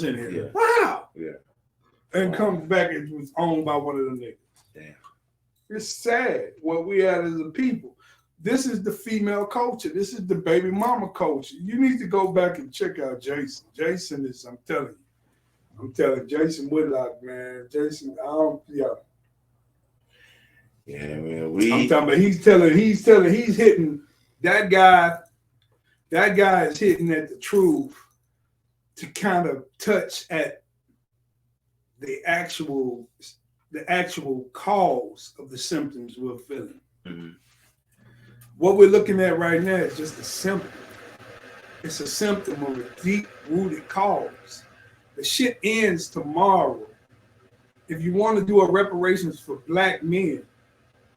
in it. Yeah. Wow. Yeah. And comes back and was owned by one of them niggas. Damn. It's sad what we had as a people. This is the female culture. This is the baby mama culture. You need to go back and check out Jason. Jason is, I'm telling Jason Whitlock, man. Jason, yeah, man. I'm talking about he's hitting that guy. That guy is hitting at the truth to kind of touch at the actual cause of the symptoms we're feeling. Mm-hmm. What we're looking at right now is just a symptom. It's a symptom of a deep-rooted cause. The shit ends tomorrow. If you want to do a reparations for black men,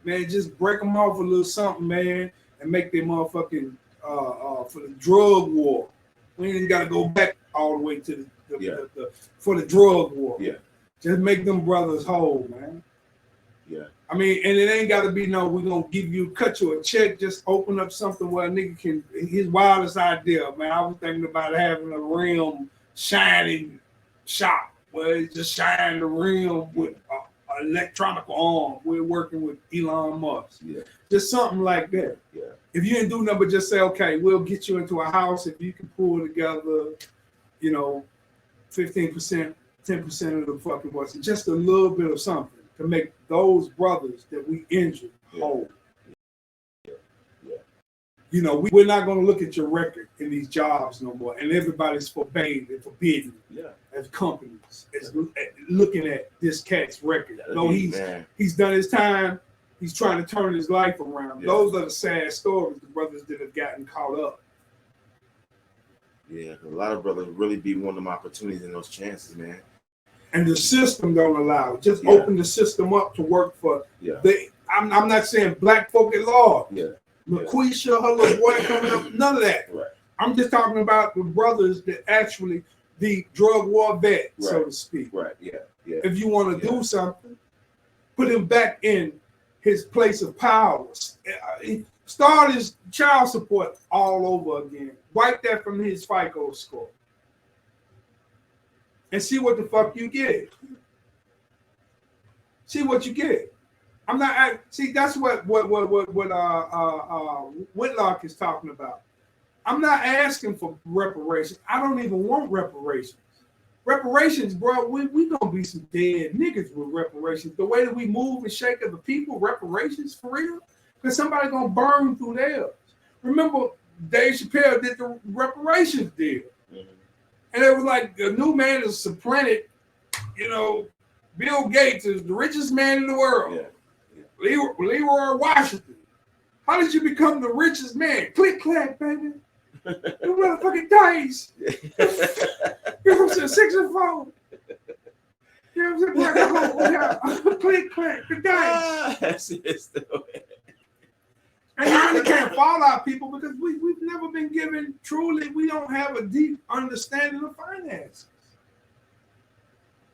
man, just break them off a little something, man, and make them motherfucking for the drug war. We ain't even got to go back all the way to the for the drug war. Yeah. Just make them brothers whole, man. Yeah. I mean, and it ain't got to be we're going to cut you a check, just open up something where a nigga can, his wildest idea, man. I was thinking about having a rim shining shop where it just shine the rim with an electronic arm. We're working with Elon Musk. Yeah. Just something like that. Yeah. If you didn't do nothing but just say, okay, we'll get you into a house if you can pull together, 15%, 10% of the fucking voice, just a little bit of something to make those brothers that we injured whole. We're not going to look at your record in these jobs no more, and everybody's forbidden as companies as looking at this cat's record. He's done his time. He's trying to turn his life around. Yeah. Those are the sad stories, the brothers that have gotten caught up. Yeah, a lot of brothers really be wanting them opportunities and those chances, man. And the system don't allow it. Just open the system up to work for I'm not saying black folk at law. Yeah. LaQuisha, her little boy coming up, none of that. Right. I'm just talking about the brothers that actually the drug war vet, so to speak. Right. Yeah. Yeah. If you want to do something, put him back in his place of power. Start his child support all over again. Wipe that from his FICO score. And see what the fuck you get. See what you get. I'm not. See, that's what Whitlock is talking about. I'm not asking for reparations. I don't even want reparations. Reparations, bro, we gonna be some dead niggas with reparations. The way that we move and shake of the people, reparations for real, because somebody gonna burn through theirs. Remember, Dave Chappelle did the reparations deal, and it was like the new man is supplanted. You know, Bill Gates is the richest man in the world. Yeah. Leroy Washington. How did you become the richest man? Click clack, baby. You motherfucking dice. You know what I'm saying? 6 and 4. You know what I'm saying? Click clack, the dice. And you really can't follow our people because we've never been given truly, we don't have a deep understanding of finances.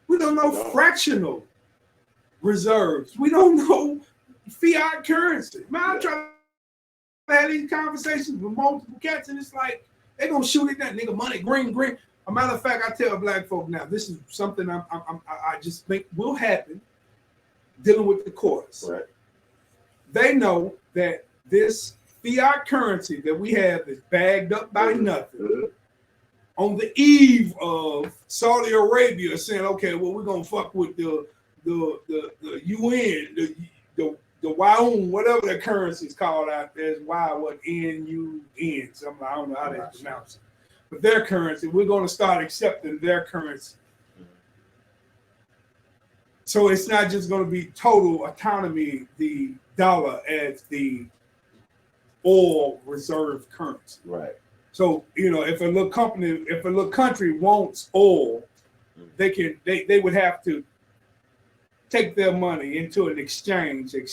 We don't know fractional reserves. We don't know fiat currency. Man, I try to have these conversations with multiple cats, and it's like they're gonna shoot at that nigga money, green. A matter of fact, I tell black folk now, this is something I just think will happen dealing with the courts. Right. They know that this fiat currency that we have is bagged up by nothing. On the eve of Saudi Arabia saying, okay, well, we're gonna fuck with the UN, the WAUN, whatever the currency is called out there, is NUN, something, I don't know how they pronounce it. But their currency, we're gonna start accepting their currency. So it's not just gonna be total autonomy, the dollar as the oil reserve currency. Right. So, you know, if a little country wants oil, they would have to take their money into an exchange it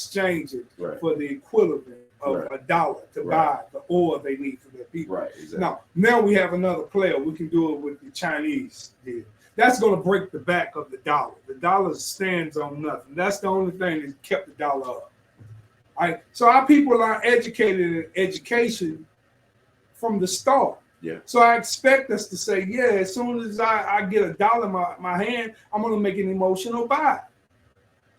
for the equivalent of a dollar to buy the oil they need for their people. Right, exactly. Now we have another player. We can do it with the Chinese deal. That's going to break the back of the dollar. The dollar stands on nothing. That's the only thing that kept the dollar up. All right. So our people are educated in education from the start. Yeah. So I expect us to say, yeah, as soon as I get a dollar in my hand, I'm going to make an emotional buy.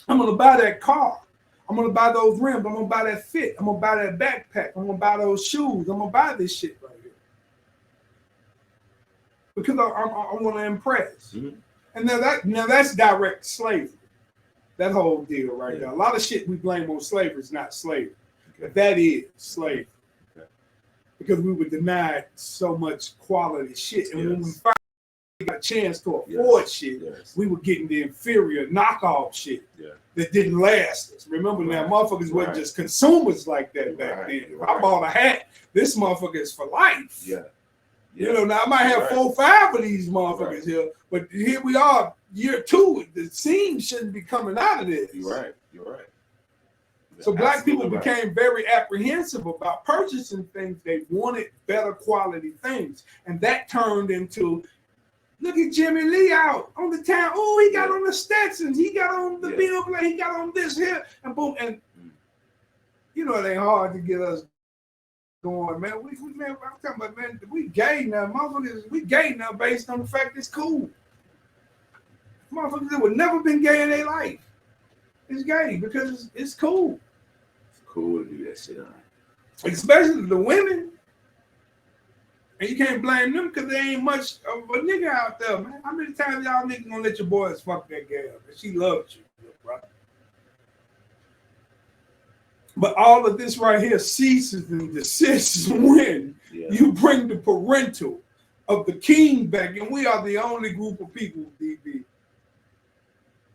I'm going to buy that car. I'm going to buy those rims. I'm going to buy that fit. I'm going to buy that backpack. I'm going to buy those shoes. I'm going to buy this shit right here. Because I want to impress. Mm-hmm. And now that's direct slavery. That whole deal right there. A lot of shit we blame on slavery is not slavery. Okay. But that is slavery. Because we were denied so much quality shit. And when we finally got a chance to afford shit, we were getting the inferior knockoff shit that didn't last us. Remember now, motherfuckers weren't just consumers like that back then. If I bought a hat, this motherfucker is for life. Yeah. You know, now I might have 4 or 5 of these motherfuckers here, but here we are, year 2. The seam shouldn't be coming out of this. You're right. So black people became very apprehensive about purchasing things. They wanted better quality things. And that turned into, look at Jimmy Lee out on the town. Oh, he got on the Stetsons. He got on the Bill Blade. He got on this here. And boom. And, you know, it ain't hard to get us going, man. Man, I'm talking about, man, we gay now. Motherfuckers, we gay now based on the fact it's cool. Motherfuckers that would never been gay in their life. It's gay because it's cool. It's cool to do that shit, especially the women. And you can't blame them because there ain't much of a nigga out there, man. How many times y'all niggas gonna let your boys fuck that girl? She loved you, bro. But all of this right here ceases and desists when you bring the parental of the king back. And we are the only group of people, DB,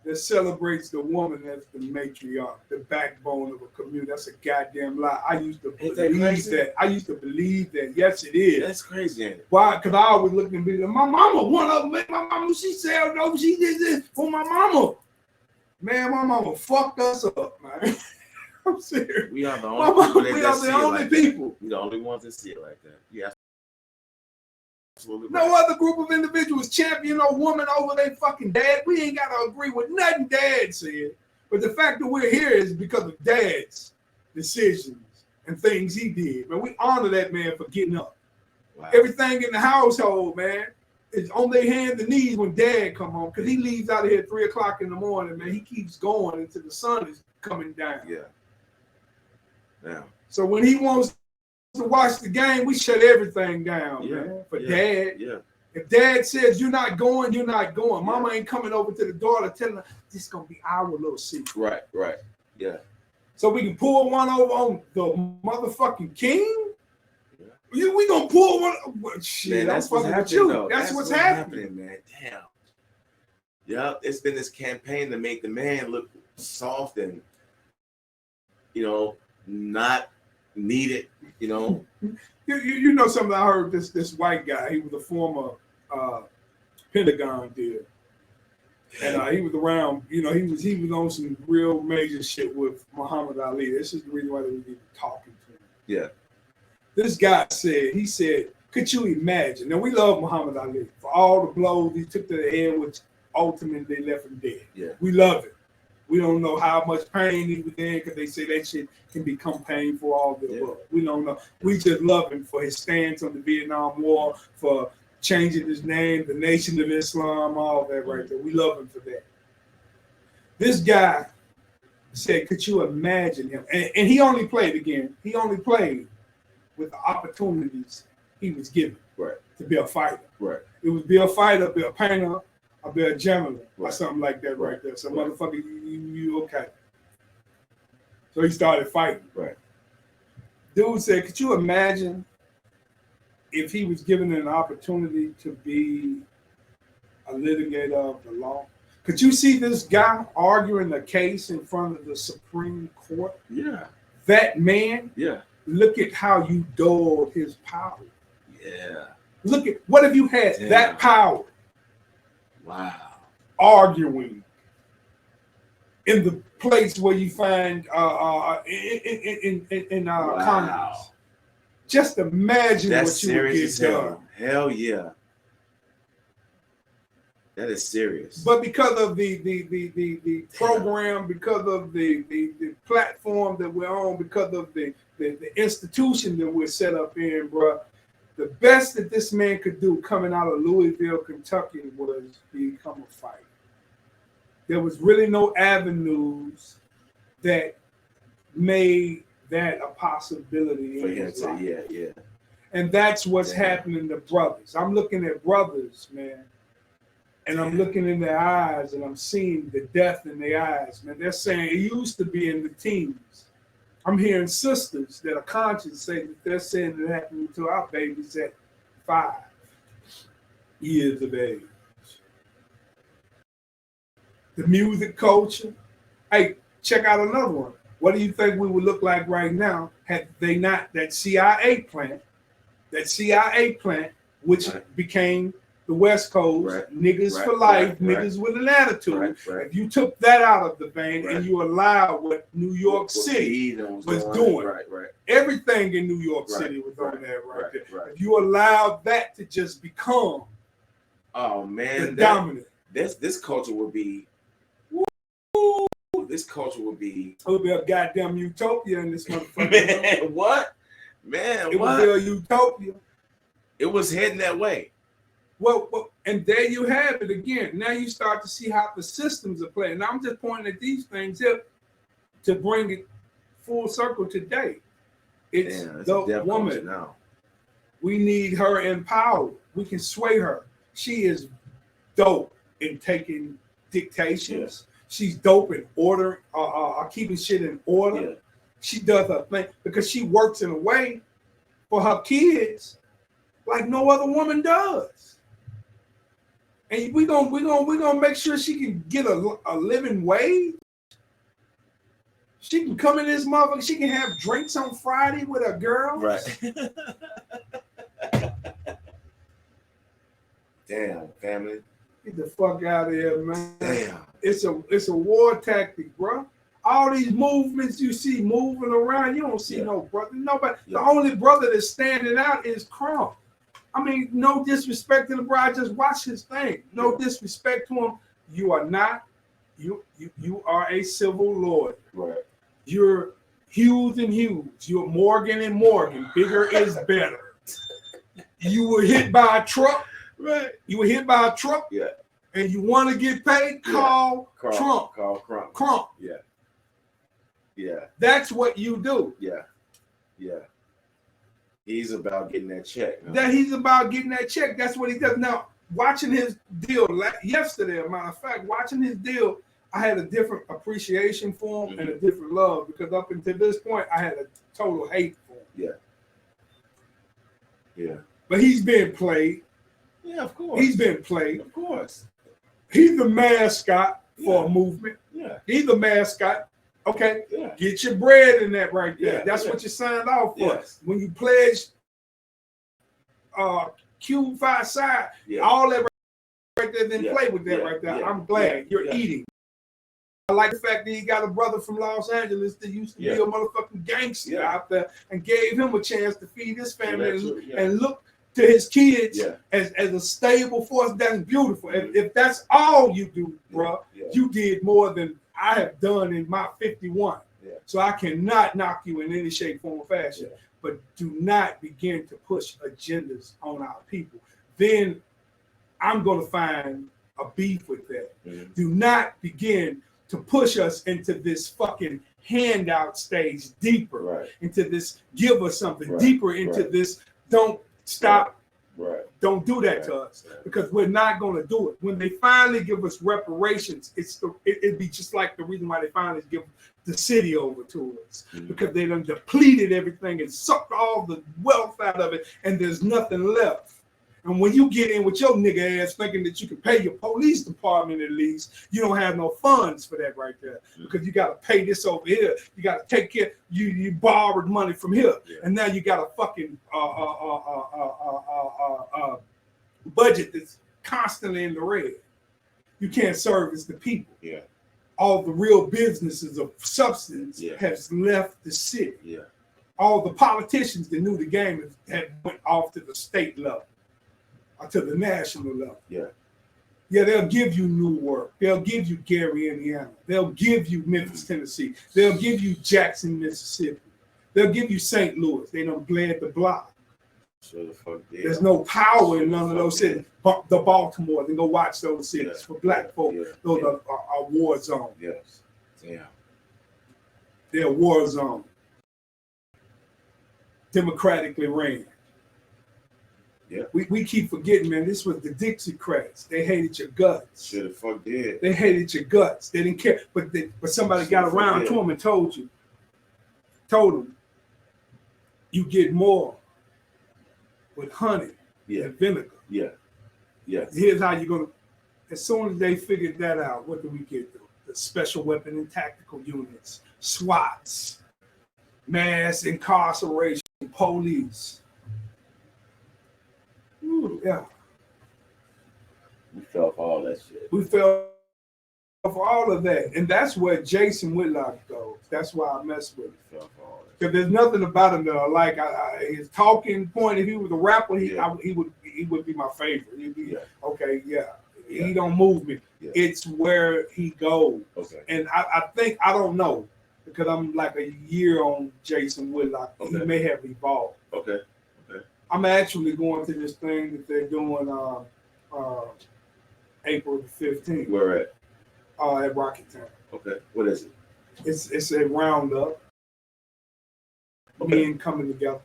that celebrates the woman as the matriarch, the backbone of a community. That's a goddamn lie. I used to believe that. I used to believe that. Yes, it is. That's crazy. Why? Because I always looked and be like, my mama, one of them, my mama, she said, no, she did this for my mama. Man, my mama fucked us up, man. I'm serious. We are the only people. We the only ones that see it like that. Yeah. No other group of individuals champion a woman over their fucking dad. We ain't got to agree with nothing dad said. But the fact that we're here is because of dad's decisions and things he did. Man, we honor that man for getting up. Wow. Everything in the household, man, is on their hands and knees when dad come home. Because he leaves out of here at 3 o'clock in the morning, man. He keeps going until the sun is coming down. Yeah. So when he wants to watch the game, we shut everything down, man. For dad. Yeah. If dad says you're not going, you're not going. Mama ain't coming over to the door to tell her this is gonna be our little secret. Right. Yeah. So we can pull one over on the motherfucking king. Yeah. We gonna pull one. Shit, man, that's what's happening. Though. That's what's happening, man. Damn. Yep, it's been this campaign to make the man look soft and, not needed. You know something? I heard this white guy. He was a former Pentagon dude, and he was around. He was on some real major shit with Muhammad Ali. This is the reason why they were even talking to him. Yeah. This guy said, could you imagine? Now we love Muhammad Ali for all the blows he took to the head, which ultimately left him dead. Yeah. We love it. We don't know how much pain he was in because they say that shit can become painful all the above. We don't know. We just love him for his stance on the Vietnam War, for changing his name, the Nation of Islam, all that right there. We love him for that. This guy said, could you imagine him? And he only played with the opportunities he was given to be a fighter. Right. It was be a fighter, be a painter, or be a gentleman, or something like that right there. So motherfucker, you okay. So he started fighting. Right. Dude said, could you imagine if he was given an opportunity to be a litigator of the law? Could you see this guy arguing a case in front of the Supreme Court? Yeah. That man? Yeah. Look at how you dulled his power. Yeah. Look at, what if you had that power? Wow. Arguing in the place where you find in Congress. Just imagine what you would get done. Hell yeah. That is serious. But because of the program, because of the platform that we're on, because of the institution that we're set up in, bro, the best that this man could do coming out of Louisville, Kentucky, was become a fighter. There was really no avenues that made that a possibility for him to, yeah. And that's what's happening to brothers. I'm looking at brothers, man, and I'm looking in their eyes, and I'm seeing the death in their eyes, man. They're saying it used to be in the teens. I'm hearing sisters that are conscious say that they're saying it happened to our babies at 5 years of age. The music culture. Hey, check out another one. What do you think we would look like right now had they not that CIA plant, which became the West Coast, niggas for life, niggas with an attitude. If you took that out of the vein and you allow what New York City was doing, everything in New York City was on there there. If you allowed that to just become the dominant. This culture would be, this culture would be. It would be a goddamn utopia in this motherfucker. Man, what? Man, it would be a utopia. It was heading that way. Well, and there you have it again. Now you start to see how the systems are playing. Now I'm just pointing at these things here to bring it full circle today. It's the woman. Now. We need her empowered. We can sway her. She is dope in taking dictations. Yeah. She's dope in order, keeping shit in order. Yeah. She does her thing because she works in a way for her kids like no other woman does. And we're gonna make sure she can get a living wage. She can come in this motherfucker. She can have drinks on Friday with her girls. Right. Damn, family. Get the fuck out of here, man. Damn. It's a war tactic, bro. All these movements you see moving around, you don't see no brother. Nobody. Yeah. The only brother that's standing out is Crump. I mean, no disrespect to the bride. Just watch his thing. No disrespect to him. You are not. You are a civil lawyer. Right. You're Hughes and Hughes. You're Morgan and Morgan. Bigger is better. You were hit by a truck. Right. You were hit by a truck. Yeah. And you want to get paid? Call Trump. Call Crump. Crump. Yeah. Yeah. That's what you do. Yeah. Yeah. He's about getting that check. Huh? That he's about getting that check. That's what he does. Now, watching his deal yesterday, as a matter of fact, watching his deal, I had a different appreciation for him and a different love, because up until this point, I had a total hate for him. Yeah. Yeah. But he's been played. Yeah, of course. He's been played. Of course. He's the mascot for a movement. Yeah. He's the mascot. Okay. Yeah. Get your bread in that right there. Yeah. That's what you signed off for. Yes. When you pledge Q5 side, all that right there, then play with that right there. I'm glad you're eating. I like the fact that he got a brother from Los Angeles that used to be a motherfucking gangster out there, and gave him a chance to feed his family and look to his kids as a stable force. That's beautiful. If that's all you do, bro, you did more than I have done in my 51. So I cannot knock you in any shape, form, or fashion. But do not begin to push agendas on our people. Then I'm going to find a beef with that. Do not begin to push us into this fucking handout stage deeper, into this give us something deeper, into this don't stop, don't do that to us, because we're not going to do it. When they finally give us reparations, it'd be just like the reason why they finally give the city over to us, because they done depleted everything and sucked all the wealth out of it, and there's nothing left. And when you get in with your nigga ass thinking that you can pay your police department at least, you don't have no funds for that right there, because you got to pay this over here. You got to take care. You borrowed money from here, and now you got a fucking budget that's constantly in the red. You can't service the people. All the real businesses of substance has left the city. All the politicians that knew the game have went off to the state level, or to the national level. They'll give you Newark. They'll give you Gary, Indiana. They'll give you Memphis, Tennessee. They'll give you Jackson, Mississippi. They'll give you St. Louis. They done bled the block. Sure the fuck did. There's no power in none of those cities. The Baltimore, then go watch those cities. For black folk, those are war zones. They're a war zone. Democratically ran. We keep forgetting, man. This was the Dixiecrats. They hated your guts. Sure the fuck did. They hated your guts. They didn't care. But somebody got around to them and told them, you get more with honey and vinegar. Here's how you're gonna. As soon as they figured that out, what do we get through? The special weapon and tactical units, SWATs, mass incarceration, police. Yeah. We fell for all that shit. We fell for all of that. And that's where Jason Whitlock goes. That's why I mess with him. Because there's nothing about him that I like. His talking point, if he was a rapper, he would be my favorite. He'd be, he don't move me. It's where he goes. And I think, I don't know, because I'm like a year on Jason Whitlock. He may have evolved. I'm actually going to this thing that they're doing April the 15th. Where at? At Rocket Town. What is it? It's a roundup. Men coming together.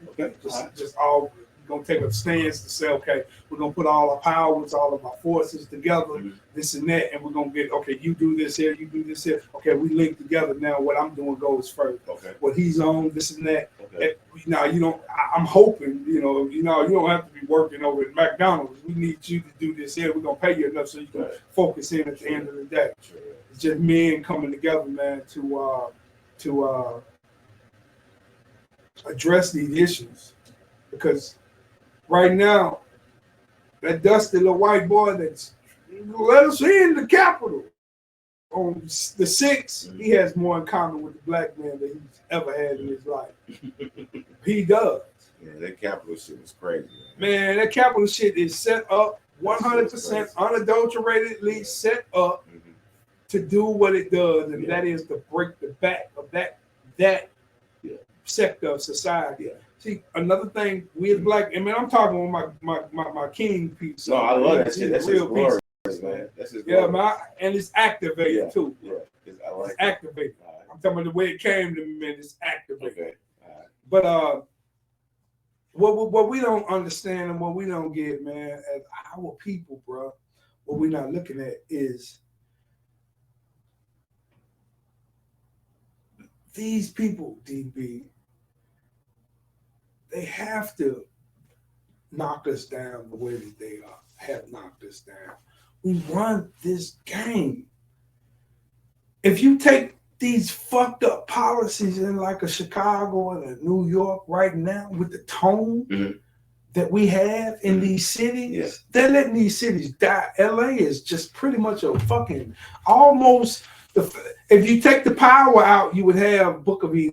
Just all gonna take a stance to say, okay, we're gonna put all our powers, all of our forces together, this and that, and we're gonna get, okay, you do this here, you do this here. Okay, we link together now. What I'm doing goes further. What he's on, this and that. And, now you don't. I'm hoping, you don't have to be working over at McDonald's. We need you to do this here. We're gonna pay you enough so you can focus in at the end of the day. It's just men coming together, man, to address these issues, because right now, that dusty little white boy that's let us in the Capitol on the 6th, he has more in common with the black man than he's ever had in his life. He does. Yeah, that Capitol shit was crazy. Man, that Capitol shit is set up 100% unadulteratedly set up to do what it does, and that is to break the back of that sector of society. See, another thing, we as black, I mean, I'm talking with my king piece. No, I love that shit. That's real glorious, man. That's just man, and it's activated too. I like it's activated. I'm talking about the way it came to me, man. It's activated. Okay. But what we don't understand and what we don't get, man, as our people, bro, what we're not looking at is these people, DB, they have to knock us down the way that they have knocked us down. We run this game. If you take these fucked up policies in like a Chicago and a New York right now with the tone that we have in these cities, they're letting these cities die. LA is just pretty much a fucking almost, if you take the power out, you would have Book of Eli.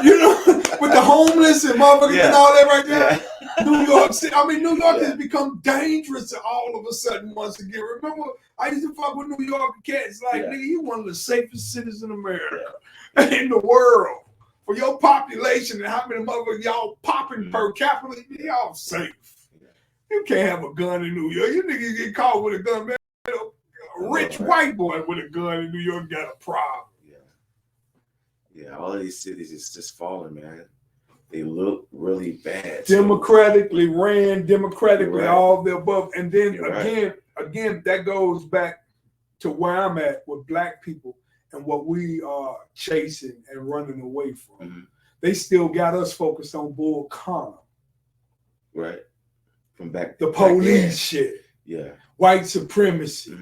You know, with the homeless and motherfuckers and all that right there. New York City. I mean, New York has become dangerous all of a sudden once again. Remember, I used to fuck with New York cats. Like, nigga, you one of the safest cities in America, in the world. For your population and how many motherfuckers y'all popping per capita, y'all safe. You can't have a gun in New York. You niggas get caught with a gun, man. A rich white boy with a gun in New York got a problem. Yeah, all of these cities is just falling, man. They look really bad. Democratically ran, democratically all the above. And then again, that goes back to where I'm at with black people and what we are chasing and running away from. They still got us focused on Bull Connor. Right. From back the police shit. Yeah. White supremacy.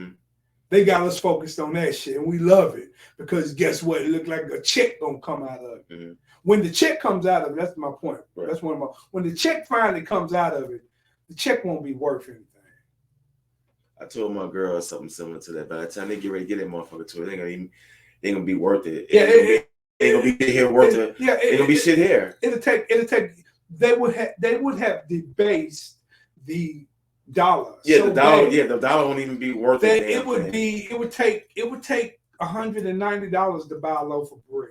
They got us focused on that shit, and we love it because guess what? It looked like a check gonna come out of it. When the check comes out of it, that's my point. Right. That's one of my. When the check finally comes out of it, the check won't be worth anything. I told my girl something similar to that. By the time they get ready to get that motherfucker to it, they ain't gonna be worth it. They ain't gonna be here worth it. Yeah, ain't gonna be shit here. It'll take. They would have debased the dollar. Yeah, so the dollar. The dollar won't even be worth it. It would take $190 to buy a loaf of bread.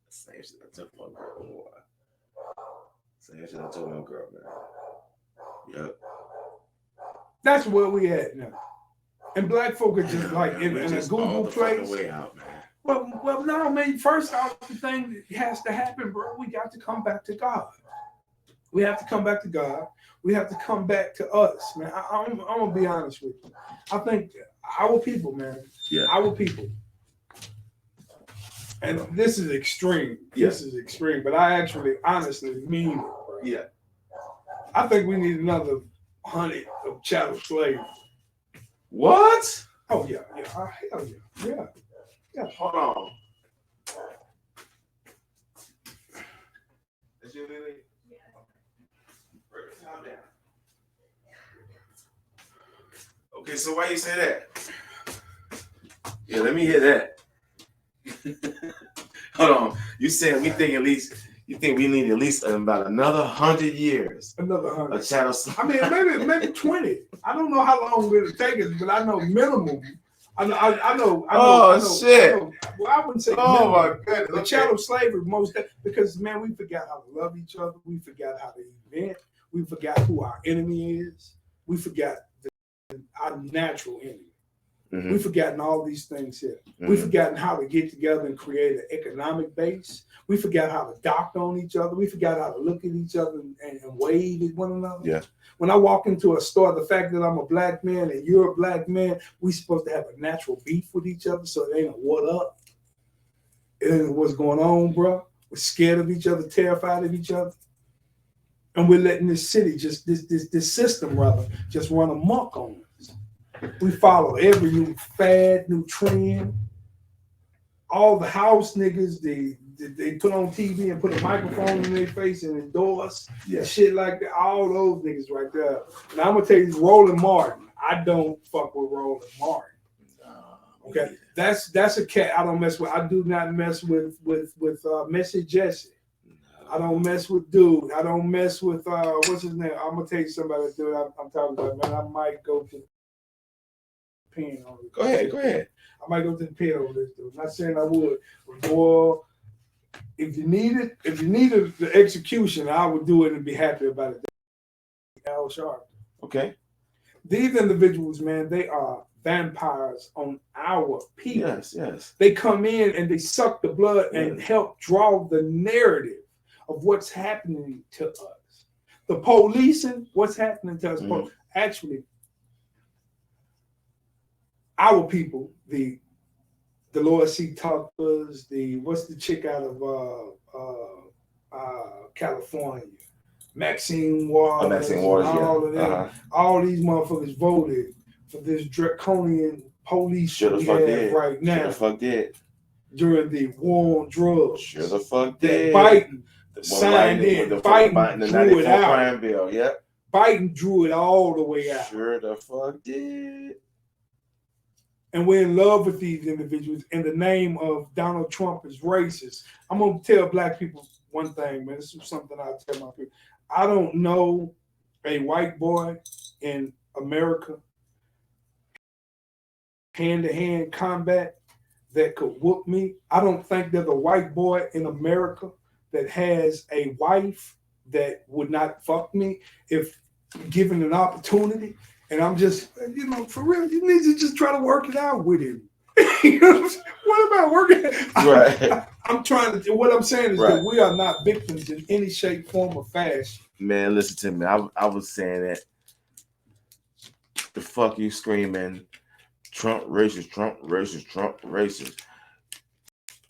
Same shit I told my girl. Same shit I told my girl, man. Yep. That's where we at now. And black folk are just like in a Google place. Way out, man. Well, no, man. First off, the thing that has to happen, bro, we got to come back to God. We have to come back to God. We have to come back to us, man. I'm gonna be honest with you. I think our people, man. Yeah. Our people. And this is extreme. Yeah. This is extreme, but I actually, honestly mean it, bro. Yeah. I think we need another 100 of chattel slaves. What? Oh yeah. Hell yeah. Yeah. Hold on. Is you Lily? Okay, so why you say that? Yeah, let me hear that. Hold on. You said we think we need at least about another 100 years. Another 100. A chattel. I mean, maybe 20. I don't know how long it'll take us, but I know minimum. I know. Shit. Well, I wouldn't say. Oh my goodness. The chattel slavery because man, we forgot how to love each other. We forgot how to event. We forgot who our enemy is. We forgot our natural enemy. Mm-hmm. We've forgotten all these things here. Mm-hmm. We've forgotten how to get together and create an economic base. We forgot how to dock on each other. We forgot how to look at each other and wave at one another. Yeah. When I walk into a store, the fact that I'm a black man and you're a black man, we're supposed to have a natural beef with each other so it ain't a what up. It ain't what's going on, bro. We're scared of each other, terrified of each other. And we're letting this city, this system rather, just run amok on us. We follow every new fad, new trend. All the house niggas, they put on TV and put a microphone in their face and endorse shit like that. All those niggas right there. And I'm gonna tell you, Roland Martin. I don't fuck with Roland Martin. Okay, that's a cat I don't mess with. I do not mess with Messy Jesse. I don't mess with dude. I don't mess with what's his name? I'm gonna tell you somebody, dude. I'm talking about, man. I might go to the pen on it. Go ahead. I might go to the pen over this, dude. I'm not saying I would, but boy, if you needed the execution, I would do it and be happy about it. Al Sharpton. Okay. These individuals, man, they are vampires on our people. Yes, yes. They come in and they suck the blood and help draw the narrative of what's happening to us. The policing, what's happening to us. Actually, our people, the Dolores C. Tuckers, what's the chick out of California? Maxine Waters. Maxine Waters, all of them. All these motherfuckers voted for this draconian police sure we have right now. Sure the fuck did. During the war on drugs. Sure the fuck did. Biden signed in. Biden drew it out. Crime bill. Yep. Biden drew it all the way out. Sure the fuck did. And we're in love with these individuals in the name of Donald Trump is racist. I'm going to tell black people one thing, man. This is something I tell my people. I don't know a white boy in America hand-to-hand combat that could whoop me. I don't think there's a white boy in America that has a wife that would not fuck me if given an opportunity. And I'm just, for real, you need to just try to work it out with him. What about working? Right. I'm trying to, what I'm saying is that we are not victims in any shape, form, or fashion. Man, listen to me. I was saying that the fuck you screaming, Trump racist, Trump racist, Trump racist.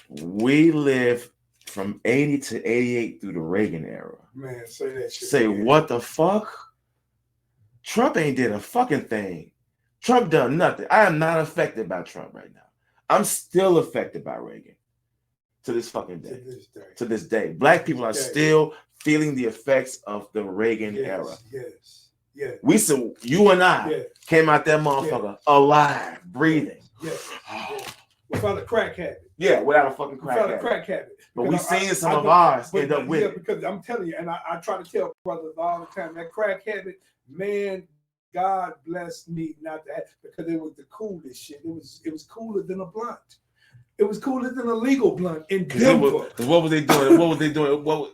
We lived from 80 to 88 through the Reagan era. Man, say that shit. Say what the fuck? Trump ain't did a fucking thing. Trump done nothing. I am not affected by Trump right now. I'm still affected by Reagan to this fucking day. To this day. Black people are still feeling the effects of the Reagan era. Yes. We said you and I came out that motherfucker alive, breathing. Without a crack habit. Yeah, without a fucking crack habit. But we seen some of ours end up with it. Because I'm telling you, and I try to tell brothers all the time, that crack habit, man, God bless me not to have, because it was the coolest shit. It was cooler than a blunt. It was cooler than a legal blunt in Denver. Because what was they doing?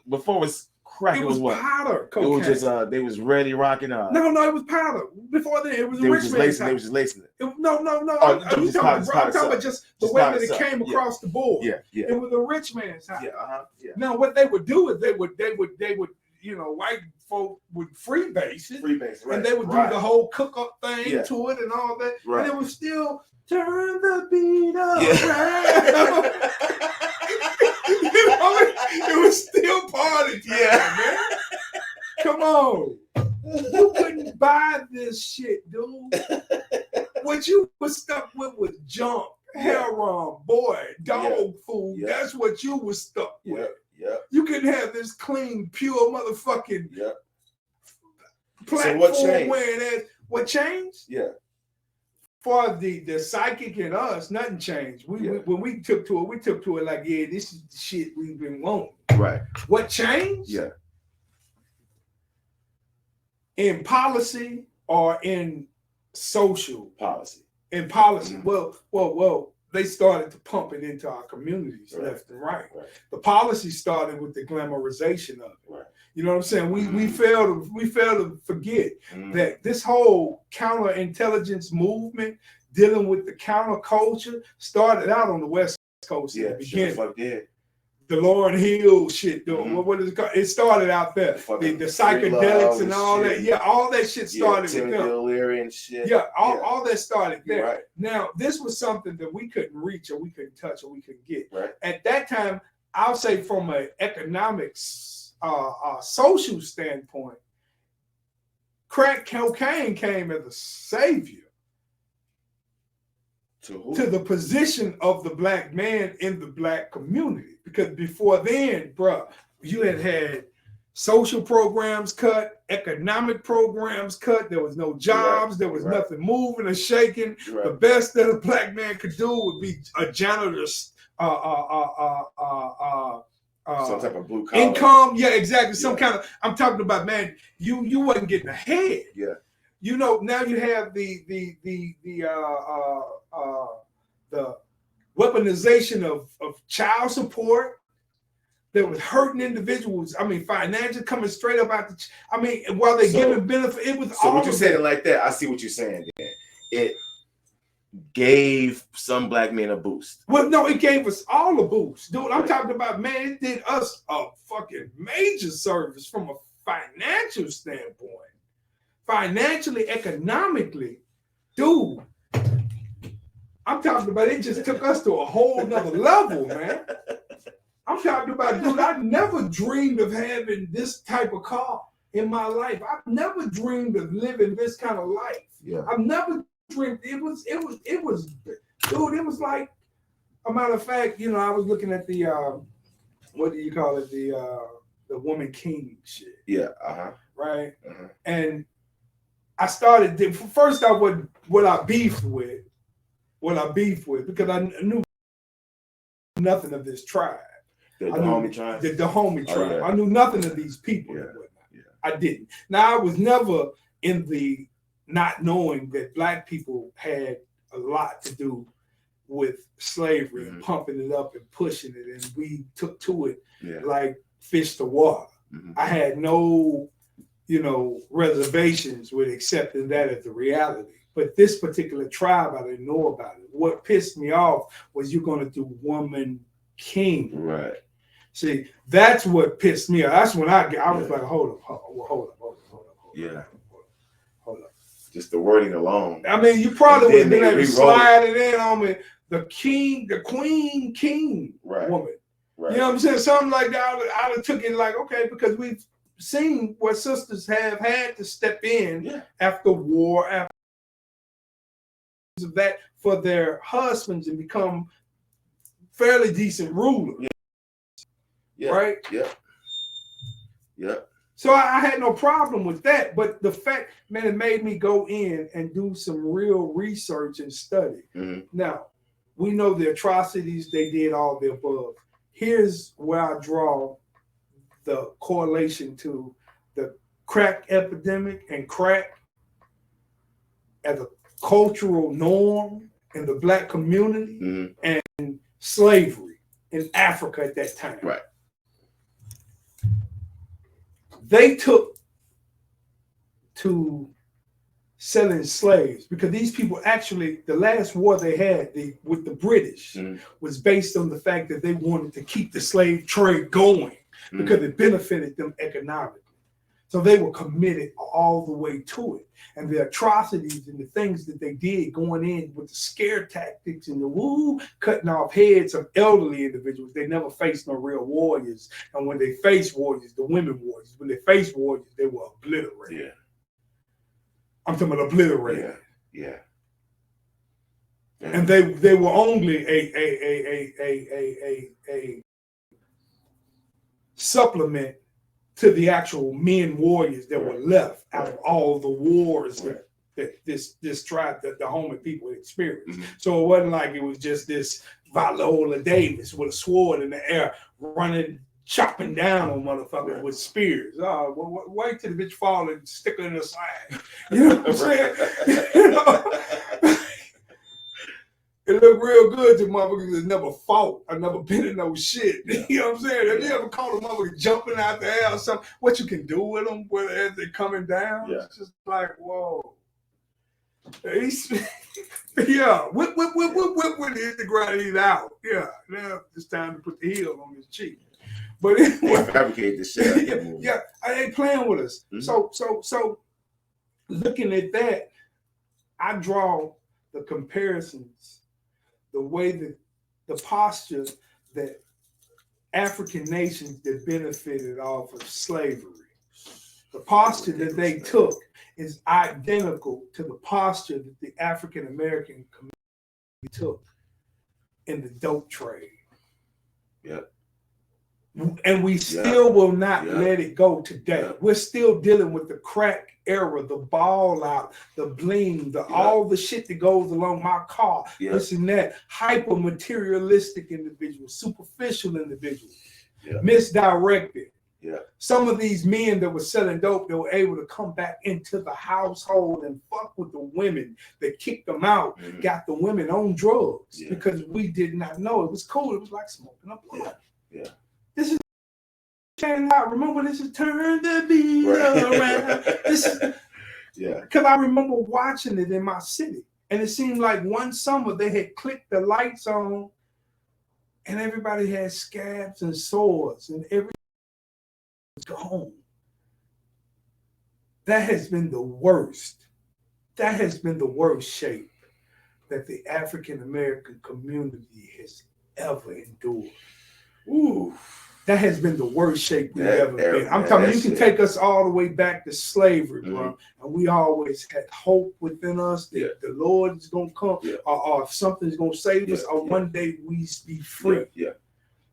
Before it was crack, it was what? powder cocaine. It was just they was ready rocking up. No, it was powder. Before then, it was they a were rich just man's lacing. They was just lacing it. No. Oh, I'm talking about just the way that it came across the board. Yeah. It was a rich man's house. Yeah. Now, what they would do is they would, white folk would freebase it, right. And they would do the whole cook-up thing to it and all that, and it was still turn the beat up. It was still party time, man. Come on. You wouldn't buy this shit, dude. What you was stuck with was junk, heroin, dog food. That's what you was stuck with. You can have this clean, pure motherfucking platform wearing that. What changed? Yeah. For the psychic in us, nothing changed. When we took to it like, this is the shit we've been wanting. Right. What changed? Yeah. In policy or in social policy? In policy. Well, they started to pump it into our communities left and right. The policy started with the glamorization of it. Right. You know what I'm saying? We fail to forget that this whole counterintelligence movement dealing with the counterculture started out on the West Coast in the beginning. The Lauryn Hill shit, what is it called? It started out there. The psychedelics and all that. Yeah, all that shit started with them. Timothy and shit. Yeah, all that started there. Right. Now, this was something that we couldn't reach or we couldn't touch or we couldn't get. Right. At that time, I'll say from an economics, social standpoint, crack cocaine came as a savior to the position of the black man in the black community. Because before then, bro, you had social programs cut, economic programs cut. There was no jobs. There was nothing moving or shaking. The best that a black man could do would be a janitor's some type of blue collar income. Yeah, exactly. Some kind of. I'm talking about, man. You wasn't getting ahead. Yeah. Now you have the weaponization of child support that was hurting individuals. I mean, financial coming straight up out while they giving benefit, it was. So what you saying like that? I see what you're saying. gave some black men a boost. Well, no, it gave us all a boost, dude. I'm talking about, man, it did us a fucking major service from a financial standpoint, financially, economically, dude. I'm talking about it just took us to a whole nother level, man. I'm talking about, dude, I never dreamed of having this type of car in my life. I've never dreamed of living this kind of life. Yeah. I've never dreamed. It was, dude, it was like, a matter of fact, you know, I was looking at the, what do you call it? The woman king shit. Yeah. Right. And I started, first I would, what I beefed with, because I knew nothing of this tribe. The homie tribe? The homie tribe. Yeah. I knew nothing of these people. Yeah. Yeah. I didn't. Now, I was never in the not knowing that black people had a lot to do with slavery and pumping it up and pushing it, and we took to it like fish to water. I had no, you know, reservations with accepting that as the reality. But this particular tribe, I didn't know about it. What pissed me off was you're going to do woman king. Right. See, that's what pissed me off. That's when I was like, hold up. Just the wording alone. I mean, you probably would have been able to slide it in on me. The king, the queen, king woman. Right. You know what I'm saying? Something like that. I would have took it like, okay, because we've seen what sisters have had to step in after war, after that, for their husbands and become fairly decent rulers. Yeah. Right? Yeah. Yeah. So I had no problem with that. But the fact, man, it made me go in and do some real research and study. Now, we know the atrocities, they did all the above. Here's where I draw the correlation to the crack epidemic and crack as a cultural norm in the black community and slavery in Africa at that time. Right. They took to selling slaves because these people actually, the last war they had with the British was based on the fact that they wanted to keep the slave trade going because it benefited them economically. So they were committed all the way to it. And the atrocities and the things that they did going in with the scare tactics and the cutting off heads of elderly individuals, they never faced no real warriors. And when they faced warriors, the women warriors, when they faced warriors, they were obliterated. Yeah. I'm talking about obliterated. Yeah. And they were only a supplement to the actual men warriors that were left out of all the wars that this tribe, that the Homer people experienced. So it wasn't like it was just this Viola Davis with a sword in the air running, chopping down on motherfuckers with spears. Oh, well, wait till the bitch fall and stick her in the side. You know what I'm saying? You know? It looked real good to motherfuckers that never fought or never been in no shit. You know what I'm saying? Have you ever caught a motherfucker jumping out the air or something? What you can do with them as they're coming down? It's just like, whoa. Yeah, whip hit the ground, he's out. Yeah, now it's time to put the heel on his cheek. But anyway, fabricate this shit. Yeah, I ain't playing with us. So looking at that, I draw the comparisons, the way that the posture that African nations that benefited off of slavery, the posture that they took is identical to the posture that the African American community took in the dope trade. Yep. And we still will not let it go today. We're still dealing with the crack era, the ball out, the bling, all the shit that goes along my car, this and that, hyper materialistic individuals, superficial individuals, misdirected. Some of these men that were selling dope, they were able to come back into the household and fuck with the women that kicked them out, got the women on drugs because we did not know. It was cool. It was like smoking a blunt. This is out. Remember, this is turn the beat around. This is because I remember watching it in my city. And it seemed like one summer they had clicked the lights on and everybody had scabs and sores and everything was gone. That has been the worst. That has been the worst shape that the African American community has ever endured. Ooh, that has been the worst shape we've ever been. I'm telling you, can take us all the way back to slavery, bro. And we always had hope within us that the Lord is going to come, or if something's going to save us, or one day we be free.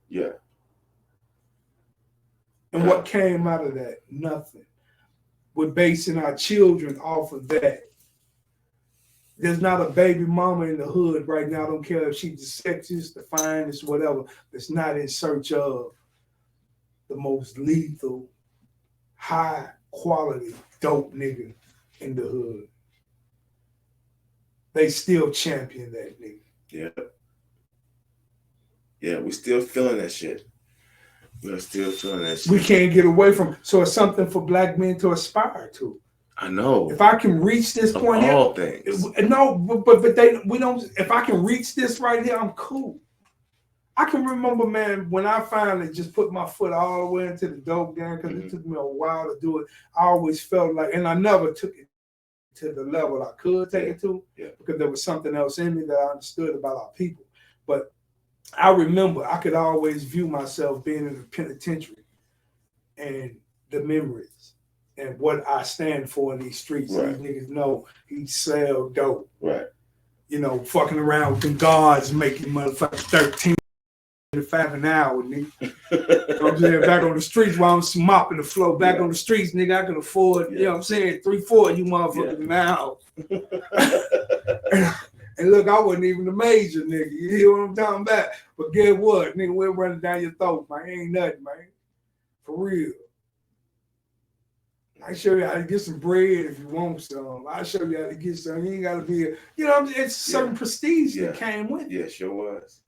Yeah. And what came out of that? Nothing. We're basing our children off of that. There's not a baby mama in the hood right now, I don't care if she's the sexiest, the finest, whatever, that's not in search of the most lethal, high quality dope nigga in the hood. They still champion that nigga. Yeah, we still feeling that shit. We're still feeling that shit. We can't get away from it. So it's something for black men to aspire to. I know. If I can reach this point all here, things. No, but we don't. If I can reach this right here, I'm cool. I can remember, man, when I finally just put my foot all the way into the dope game, because it took me a while to do it. I always felt like, and I never took it to the level I could take it to, because there was something else in me that I understood about our people. But I remember I could always view myself being in the penitentiary and the memories and what I stand for in these streets. These niggas know he sell dope. You know, fucking around with them guards making motherfucking $13.5 an hour, nigga. I'm saying, back on the streets while I'm mopping the floor. Back on the streets, nigga, I can afford, you know what I'm saying, 3-4 of you motherfuckers now. And look, I wasn't even a major, nigga. You hear what I'm talking about? But guess what? Nigga, we're running down your throat, man. Ain't nothing, man. For real. I show you how to get some bread if you want some. I'll show you how to get some. You ain't got to be, you know, it's certain prestige that came with it. Yeah, sure was.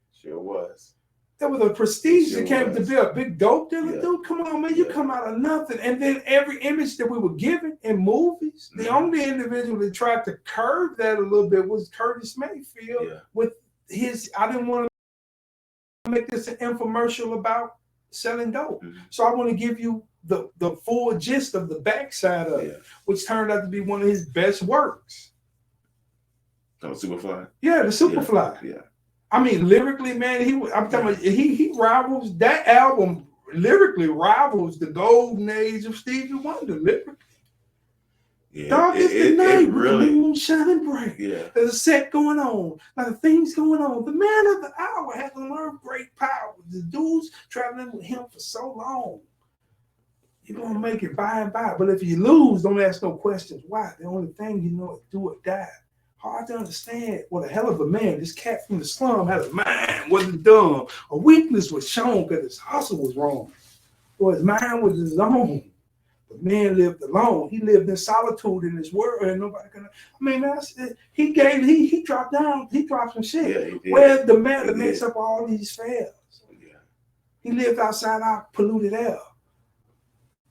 There was a prestige that came to be a big dope dealer, dude. Come on, man. You come out of nothing. And then every image that we were given in movies, the only individual that tried to curve that a little bit was Curtis Mayfield with his, I didn't want to make this an infomercial about selling dope. So I want to give you the full gist of the backside of it, which turned out to be one of his best works. Oh, Superfly? Yeah, the Superfly. Yeah. I mean, lyrically, man, I'm talking about, he rivals, that album lyrically rivals the golden age of Stevie Wonder, lyrically. Yeah, Dark is the night, really, the moon shining bright. Yeah. There's a set going on, a lot of things going on. The man of the hour has to learn great power. The dude's traveling with him for so long. You're going to make it by and by. But if you lose, don't ask no questions. Why? The only thing you know is do or die. Hard to understand what a hell of a man. This cat from the slum had a mind, wasn't dumb. A weakness was shown because his hustle was wrong. Or his mind was his own. The man lived alone. He lived in solitude in this world, and nobody can. I mean, he dropped down. He dropped some shit. Yeah, he did. Where's the man that makes up all these fails? Yeah. He lived outside our polluted air.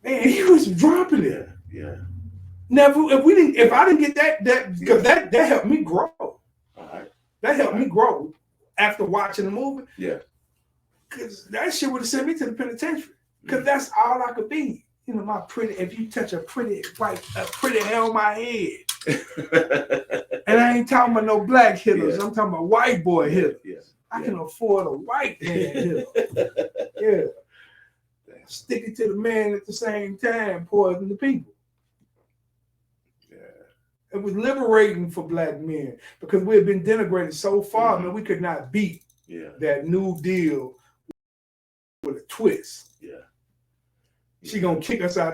Man, he was dropping it. Yeah. Never. If I didn't get that because that helped me grow. All right. That helped me grow after watching the movie. Yeah. Because that shit would have sent me to the penitentiary. Because that's all I could be. You know, my pretty. If you touch a pretty hair on my head, and I ain't talking about no black hitters. I'm talking about white boy hitters. I can afford a white man hitter. Stick it to the man at the same time, poison the people. It was liberating for black men because we had been denigrated so far, man, we could not beat that New Deal with a twist. She gonna kick us out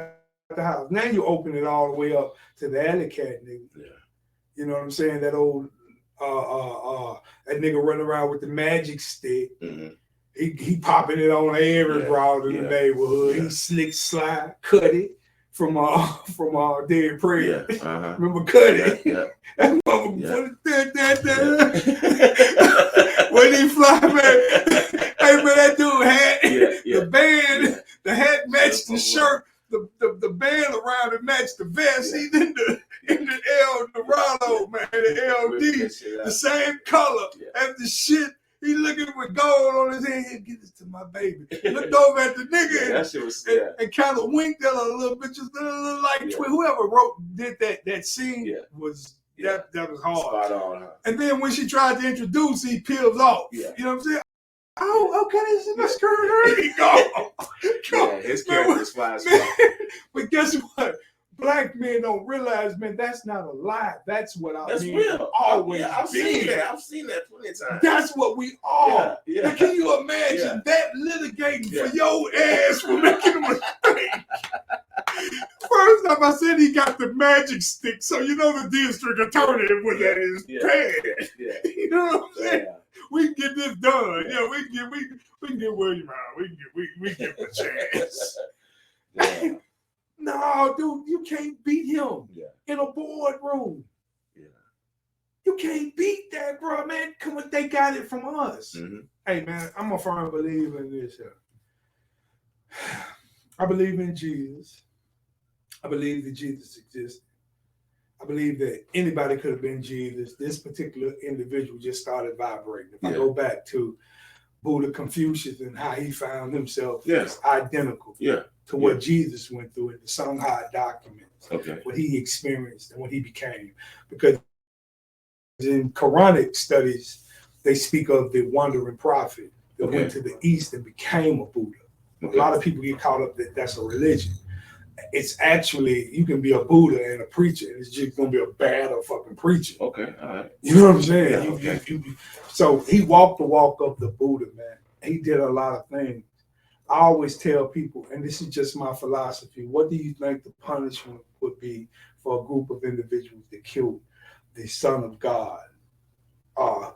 of the house. Now you open it all the way up to the alley cat nigga. You know what I'm saying? That old that nigga running around with the magic stick. He popping it on every broad in the neighborhood. He slick slide, cut it from Dead Prayer. Remember cut it? That motherfucker when he fly, man. Hey man, that dude had the band, the hat matched the shirt, the band around it matched the vest. He's in the El Dorado, man. LD, the same color as the shit. He looking with gold on his head. He'll get this to my baby. Looked over at the nigga that shit was, and kind of winked at her a little bit, just a little like whoever did that scene was that was hard. Spot on, huh? And then when she tried to introduce, he peels off. Yeah. You know what I'm saying? Oh, okay, this is my skirt. He go. Yeah, his character is fly as man, fuck. But guess what? Black men don't realize, man, that's not a lie. That's what I That's mean. Real. Always I've seen that. I've seen that plenty of times. That's what we are. Yeah. Now, can you imagine that litigating for your ass for making a mistake? First time I said he got the magic stick, so you know the district attorney was at his pad. Yeah. You know what I'm saying? We can get this done. Yeah, we can get William out. We can give him a chance. Yeah. No, dude, you can't beat him in a boardroom. Yeah. You can't beat that, bro, man. Come on, they got it from us. Mm-hmm. Hey, man, I'm a firm believer in this. I believe in Jesus. I believe that Jesus exists. I believe that anybody could have been Jesus. This particular individual just started vibrating. If I go back to Buddha Confucius and how he found himself, it's identical to what Jesus went through in the Shanghai documents, what he experienced and what he became. Because in Quranic studies, they speak of the wandering prophet that went to the East and became a Buddha. A lot of people get caught up that that's a religion. It's actually, you can be a Buddha and a preacher. It's just going to be a bad or fucking preacher. Okay, all right. You know what I'm saying? So he walked the walk of the Buddha, man. He did a lot of things. I always tell people, and this is just my philosophy, what do you think the punishment would be for a group of individuals that killed the Son of God, a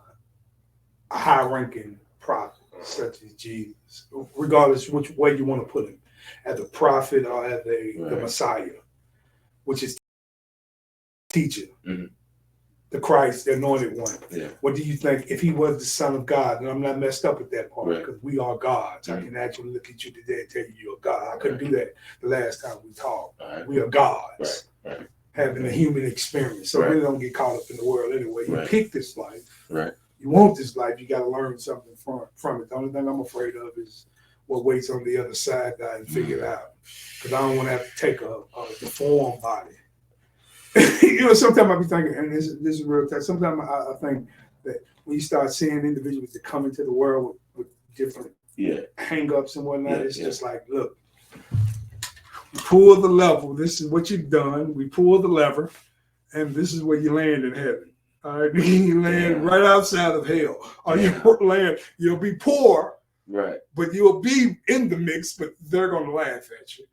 high-ranking prophet such as Jesus, regardless which way you want to put him, as a prophet or as the Messiah, which is teacher, the Christ, the anointed one. Yeah. What do you think if he was the Son of God? And I'm not messed up at that part because we are gods. I can actually look at you today and tell you you're a God. I couldn't do that the last time we talked. We are gods having a human experience. So really don't get caught up in the world anyway. You pick this life. You want this life. You got to learn something from it. The only thing I'm afraid of is what waits on the other side that I didn't figure it out. Because I don't want to have to take a deformed body. You know, sometimes I be thinking, and this is real time. Sometimes I think that when you start seeing individuals that come into the world with different hang-ups and whatnot, it's just like, look, you pull the lever. This is what you've done. We pull the lever, and this is where you land in heaven. All right, you land right outside of hell. Or you land, you'll be poor, but you'll be in the mix, but they're gonna laugh at you.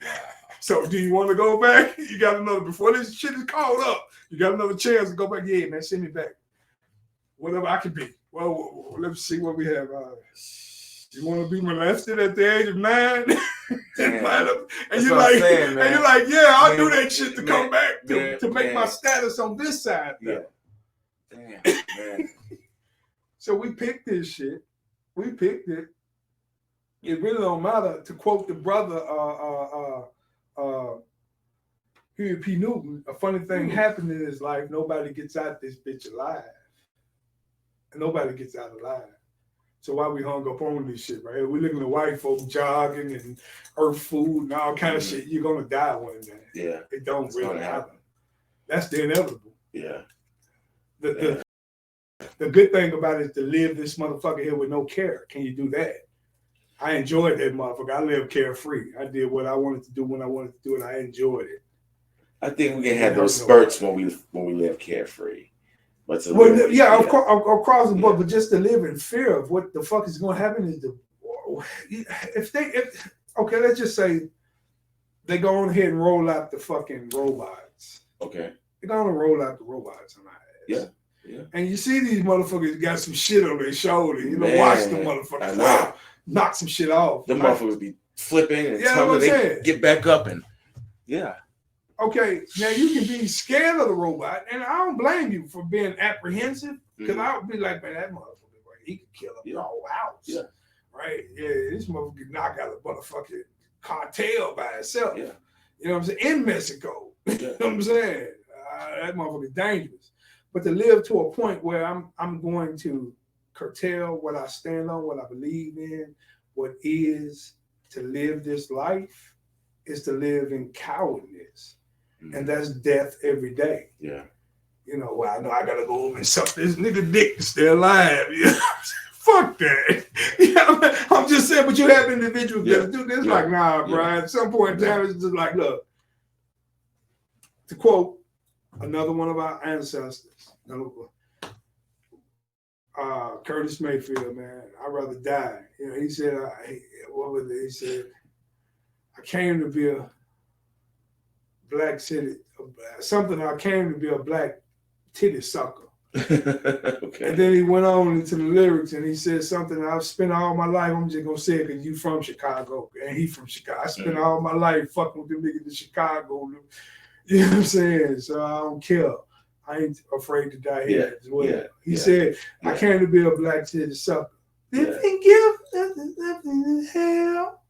So do you want to go back? You got another, before this shit is called up, you got another chance to go back. Yeah, man, send me back. Whatever I can be. Well, let's see what we have. You want to be molested at the age of 9? And you're like, yeah, I'll do that shit to come back to make my status on this side. Damn, man. So we picked this shit. We picked it. It really don't matter. To quote the brother, Huey P. Newton, a funny thing happened in his life. Nobody gets out this bitch alive. And nobody gets out alive. So why we hung up on this shit, right? We looking at white folk jogging and earth food and all kind of shit. You're gonna die one day. Yeah. It don't really happen. That's the inevitable. Yeah. The good thing about it is to live this motherfucker here with no care. Can you do that? I enjoyed that motherfucker. I lived carefree. I did what I wanted to do when I wanted to do it. I enjoyed it. I think we can have those spurts when we live carefree. But of course the board, but just to live in fear of what the fuck is going to happen is let's just say they go on ahead and roll out the fucking robots. Okay. They're going to roll out the robots on our ass. Yeah. And you see these motherfuckers got some shit on their shoulder. You know, watch the motherfuckers. Knock some shit off. The motherfuckers be flipping and tumbling. They get back up and Okay, now you can be scared of the robot, and I don't blame you for being apprehensive, because I would be like, man, that motherfucker, he could kill up the whole house. Yeah. Right? Yeah, this motherfucker could knock out a motherfucking cartel by itself. Yeah. You know what I'm saying? In Mexico. You know what I'm saying? That motherfucker is dangerous. but to live to a point where I'm going to curtail what I stand on, what I believe in, what is to live this life is to live in cowardness. And that's death every day. Yeah. You know, well, I know I gotta go over and suck this nigga dick to stay alive. You know? Fuck that. You know, I'm just saying, but you have individuals that do this, like, nah, bro. At some point in time, it's just like, look, to quote another one of our ancestors, Curtis Mayfield, man, I'd rather die. You know, he said, what was it? He said, I came to be a black city, I came to be a black titty sucker. Okay. And then he went on into the lyrics and he said something I've spent all my life, I'm just gonna say it because you from Chicago and he from Chicago. I spent all my life fucking with them niggas in Chicago. You know what I'm saying? So I don't care. I ain't afraid to die here as well. He said, I came to be a black titty sucker. Didn't give nothing in hell.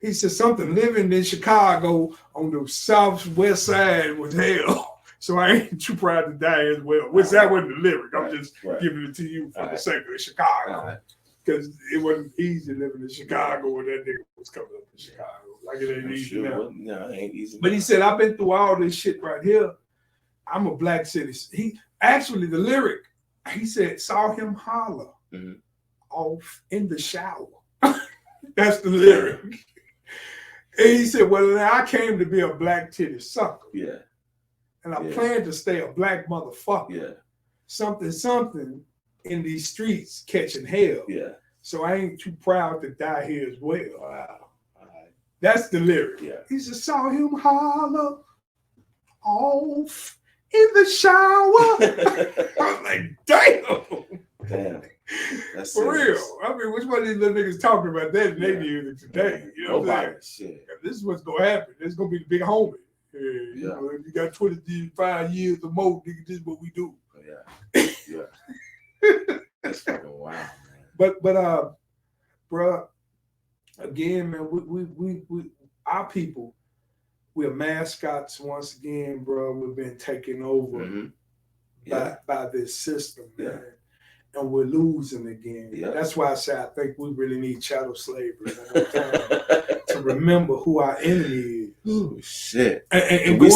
He said something living in Chicago on the southwest side was hell. So I ain't too proud to die as well. Which that wasn't the lyric. I'm just giving it to you for the sake of Chicago. Because it wasn't easy living in Chicago when that nigga was coming up in Chicago. Like it ain't easy now. No, it ain't easy. But he said, I've been through all this shit right here. I'm a black citizen. He actually, the lyric, he said, saw him holler off in the shower. That's the lyric. And he said, well, I came to be a black titty sucker. Yeah. And I plan to stay a black motherfucker. Yeah. Something in these streets catching hell. Yeah. So I ain't too proud to die here as well. Wow. That's the lyric. Yeah. He said, saw him holler off in the shower. I was like, damn. Damn. That's for real. I mean, which one of these little niggas talking about that in their music today? You know what I'm saying? Shit. This is what's gonna happen. It's gonna be the big homie. You know, if you got 25 years or more, nigga, this is what we do. That's fucking wild, man. But bruh, again, man, we our people, we're mascots once again, bro. We've been taken over by this system, man. And we're losing again. That's why I say I think we really need chattel slavery to remember who our enemy is. Oh shit! And we've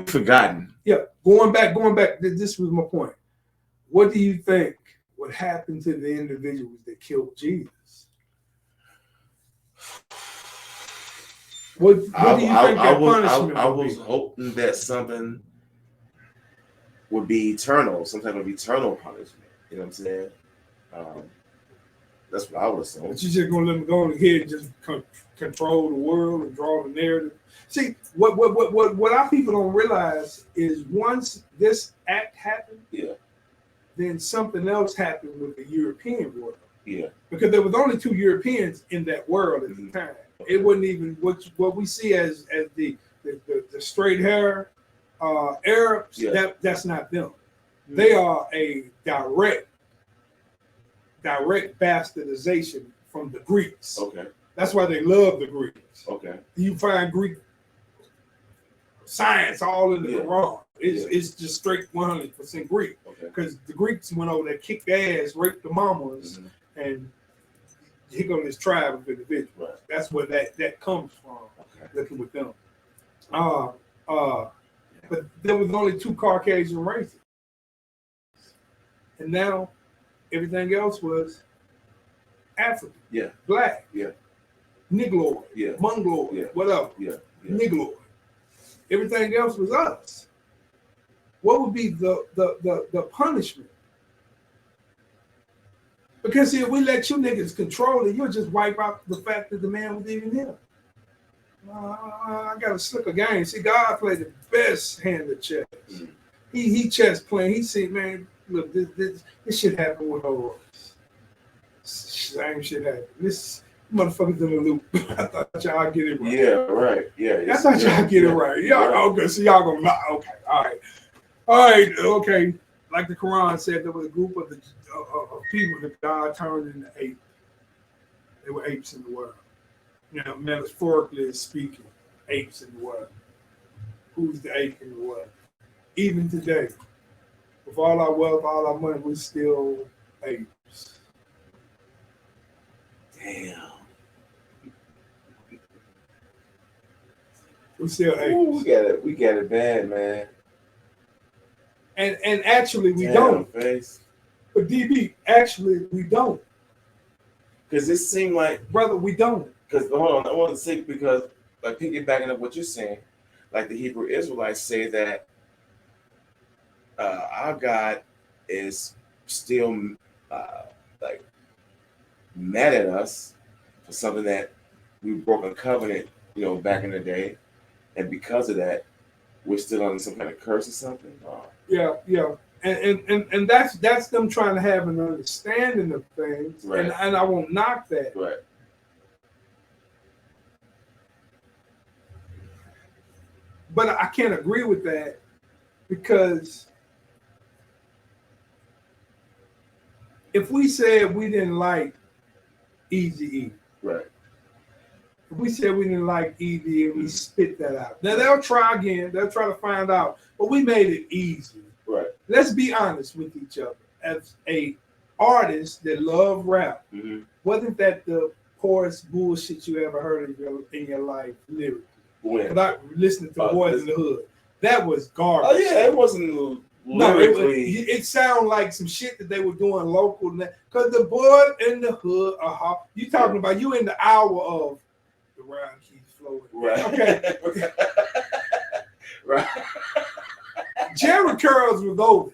forgotten. Yeah, going back. This was my point. What do you think would happen to the individuals that killed Jesus? What do you think their punishment I was hoping that something would be eternal, some type of eternal punishment. You know what I'm saying? That's what I would assume. But you just gonna let them go ahead and just control the world and draw the narrative. See, what our people don't realize is once this act happened, then something else happened with the European world. Yeah. Because there was only 2 Europeans in that world at the time. It wasn't even what we see as the straight hair Arabs. That's not them. They are a direct bastardization from the Greeks. Okay. That's why they love the Greeks. Okay. You find Greek science all in the Quran. It's just straight 100% Greek. Because the Greeks went over there, kicked ass, raped the mamas, and here goes this tribe of individuals. Right. That's where that comes from. Looking with them. But there was only 2 Caucasian races. And now everything else was African. Yeah. Black. Yeah. Negroid. Yeah. Mongoloid. Yeah. Whatever. Yeah. Negroid. Everything else was us. What would be the punishment? Because if we let you niggas control it, you'll just wipe out the fact that the man was even here. I got a slicker game. See, God played the best hand of chess. He chess playing. He said, man, look, this shit happened with us. Same shit happened. This motherfuckers in the loop. I thought y'all get it right. Yeah, right. Yeah. I thought y'all get it right. Y'all okay, so y'all gonna lie. Okay, all right, okay. Like the Quran said, there was a group of people that God turned into apes. They were apes in the world. You know, metaphorically speaking, apes in the world. Who's the ape in the world? Even today, with all our wealth, all our money, we're still apes. Damn. We're still apes. Ooh, we got it bad, man. And actually we Damn, don't. face. But DB, actually we don't. Because it seemed like, brother, we don't. Because hold on, I want to say, because like piggybacking up what you're saying, like the Hebrew Israelites say that our God is still like mad at us for something that we broke a covenant, back in the day, and because of that, we're still under some kind of curse or something. Yeah. And that's them trying to have an understanding of things, right. and I won't knock that. Right. But I can't agree with that because if we said we didn't like Eazy-E, right. if we said we didn't like Eazy and we spit that out, now they'll try again. They'll try to find out, but we made it easy. Right. Let's be honest with each other. As a artist that love rap, wasn't that the poorest bullshit you ever heard in your life lyrically? When? I listening to Boys in the Hood. That was garbage. Oh yeah, it wasn't lyrically. It sounded like some shit that they were doing local. Because the Boys in the Hood, you talking about you in the hour of the round keeps flowing. Right. Okay. Right. Jerry Curls was over.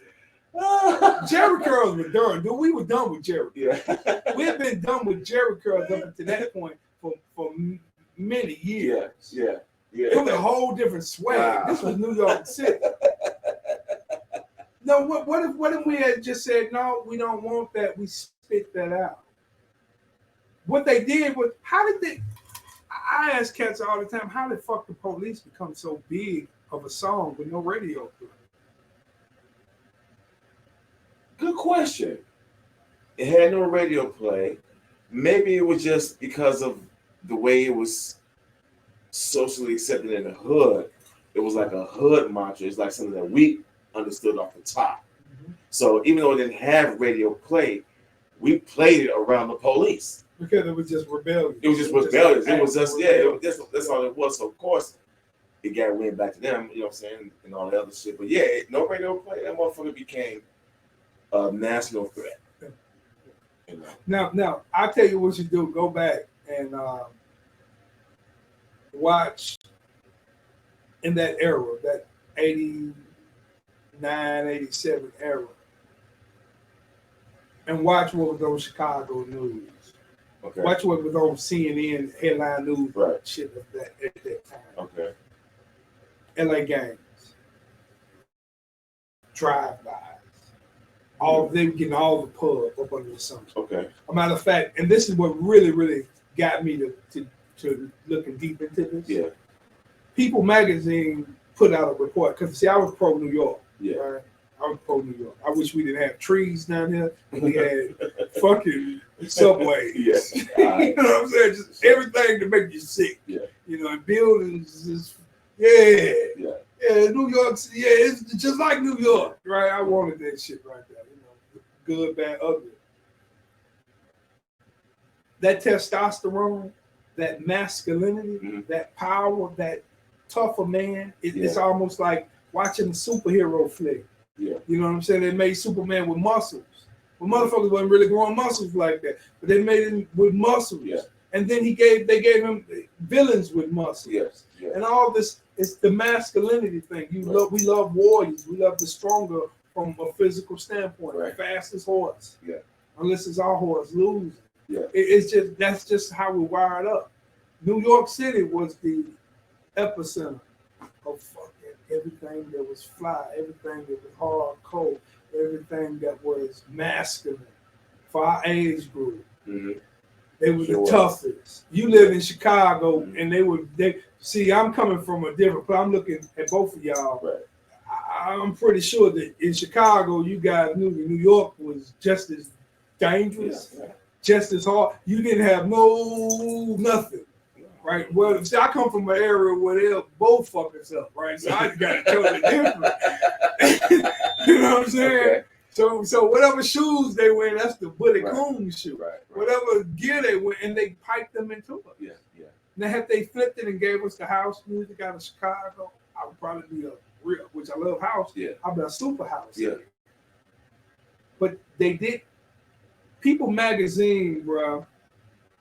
Jerry Curls was done. Dude, we were done with Jerry. Yeah. We had been done with Jerry Curls up to that point for many years. Yeah. It was a whole different swag. Wow. This was New York City. No, what if we had just said, no, we don't want that, we spit that out? What they did was, I ask cats all the time, how did Fuck the Police become so big of a song with no radio play? Good question. It had no radio play. Maybe it was just because of the way it was socially accepted in the hood. It was like a hood mantra. It's like something that we understood off the top. So even though it didn't have radio play, we played it around the police. Because it was just rebellious. It was just rebellious. It was just, that's all it was. So of course, it got wind back to them, you know what I'm saying, and all the other shit. But yeah, no radio play, that motherfucker became a national threat. You know? Now, I'll tell you what you do. Go back and watch in that era, that 89, 87 era, and watch what was on Chicago news. Okay. Watch what was on CNN headline news, right? Shit of that at that time. Okay. LA gangs, drive-bys, all they were getting all the pub up under the sun. Okay. A matter of fact, and this is what really got me to looking deep into this. Yeah. People magazine put out a report because see, I was pro New York. Yeah. Right? I was pro New York. I wish we didn't have trees down here and we had fucking subways. Yes. You know what I'm saying? Just everything to make you sick. Yeah. You know, and buildings is Yeah. New York City. Yeah, it's just like New York, right? I wanted that shit right there. You know, good, bad, ugly. That testosterone, that masculinity, that power, that tougher man. It's almost like watching a superhero flick. Yeah. You know what I'm saying? They made Superman with muscles. But motherfuckers wasn't really growing muscles like that. But they made him with muscles. Yeah. And then they gave him villains with muscles. Yes. Yeah. And all this is the masculinity thing. We love warriors. We love the stronger from a physical standpoint. Right. The fastest horse. Yeah. Unless it's our horse losing. Yeah. That's just how we wired up. New York City was the epicenter of fucking everything that was fly, everything that was hardcore, everything that was masculine for our age group. Mm-hmm. They were the toughest. You live in Chicago, and they see. I'm coming from a different. But I'm looking at both of y'all. Right. I'm pretty sure that in Chicago, you guys knew that New York was just as dangerous, just as hard. You didn't have nothing right? Well, see, I come from an area where they'll both fuck us up, right? So I got it totally different. You know what I'm saying? Okay. So whatever shoes they wear, that's the Bullet Right. Coon shoe. Right. Whatever gear they wear, and they piped them into it. Yeah. Yeah. Now, if they flipped it and gave us the house music out of Chicago, I would probably be a real, which I love house. Yeah. I'd be a super house. Yeah. But they did. People magazine, bro,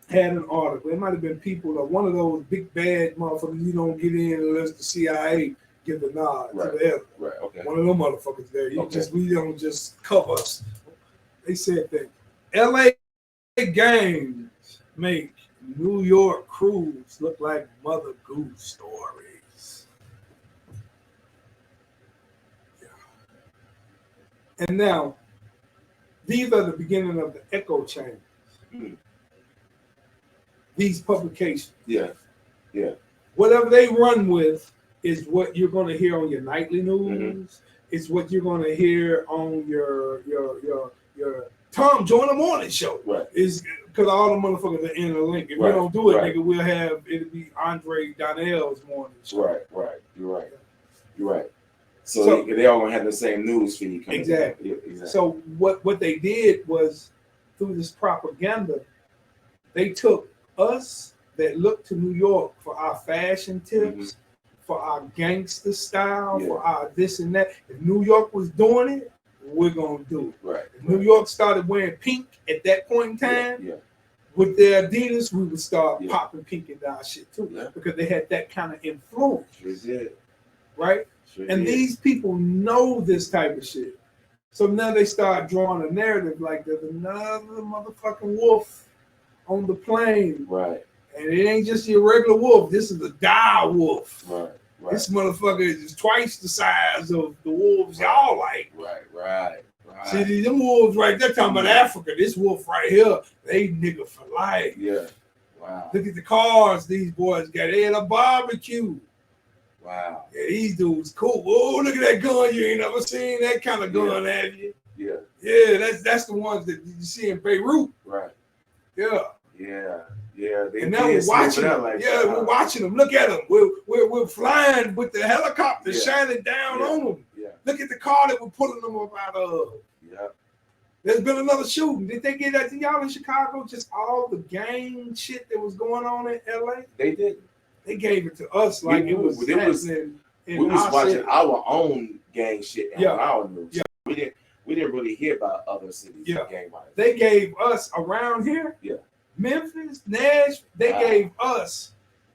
had an article. It might have been People, or one of those big bad motherfuckers you don't get in unless the CIA give the nod Right. to the editor. Right. Okay. One of them motherfuckers there. Okay. We don't just cover us. They said that LA gangs make New York crews look like Mother Goose stories. Yeah. And now, these are the beginning of the echo chambers. Mm. These publications. Yeah. Yeah. Whatever they run with is what you're going to hear on your nightly news. Mm-hmm. It's what you're going to hear on your Tom Joyner morning show. Right. Is because all the motherfuckers are in the link. If Right. we don't do it, Right. nigga, we'll have it'll be Andre Donnell's morning show. Right. Right. You're right. You're right. So they all gonna have the same news feed coming. Exactly. Yeah, exactly. So what they did was through this propaganda, they took us that looked to New York for our fashion tips, for our gangster style, for our this and that. If New York was doing it, we're gonna do it. Right. If New York started wearing pink at that point in time, with their Adidas, we would start popping pink into our shit too, because they had that kind of influence. Sure did. Right? Sure and did. these people know this type of shit. So now they start drawing a narrative like there's another motherfucking wolf on the plane. Right. And it ain't just your regular wolf. This is a dire wolf. Right. Right. This motherfucker is twice the size of the wolves y'all like. Right. Right. Right. See, them wolves right there talking about Africa. This wolf right here, they nigga for life. Yeah. Wow. Look at the cars these boys got. They had a barbecue. Wow. Yeah, these dudes cool. Oh, look at that gun. You ain't never seen that kind of gun, have you? Yeah. Yeah, that's the ones that you see in Beirut. Right. Yeah. Yeah. Yeah. And now we're watching them. Like, we're watching them. Look at them. We're flying with the helicopter shining down on them. Yeah. Look at the car that we're pulling them up out of. Yeah. There's been another shooting. Did they get that to y'all in Chicago? Just all the gang shit that was going on in LA? They did. They gave it to us like it was. We was watching our own gang shit on our news. Yeah. We didn't really hear about other cities gang violence. They gave us around here. Yeah. Memphis, Nashville. They gave us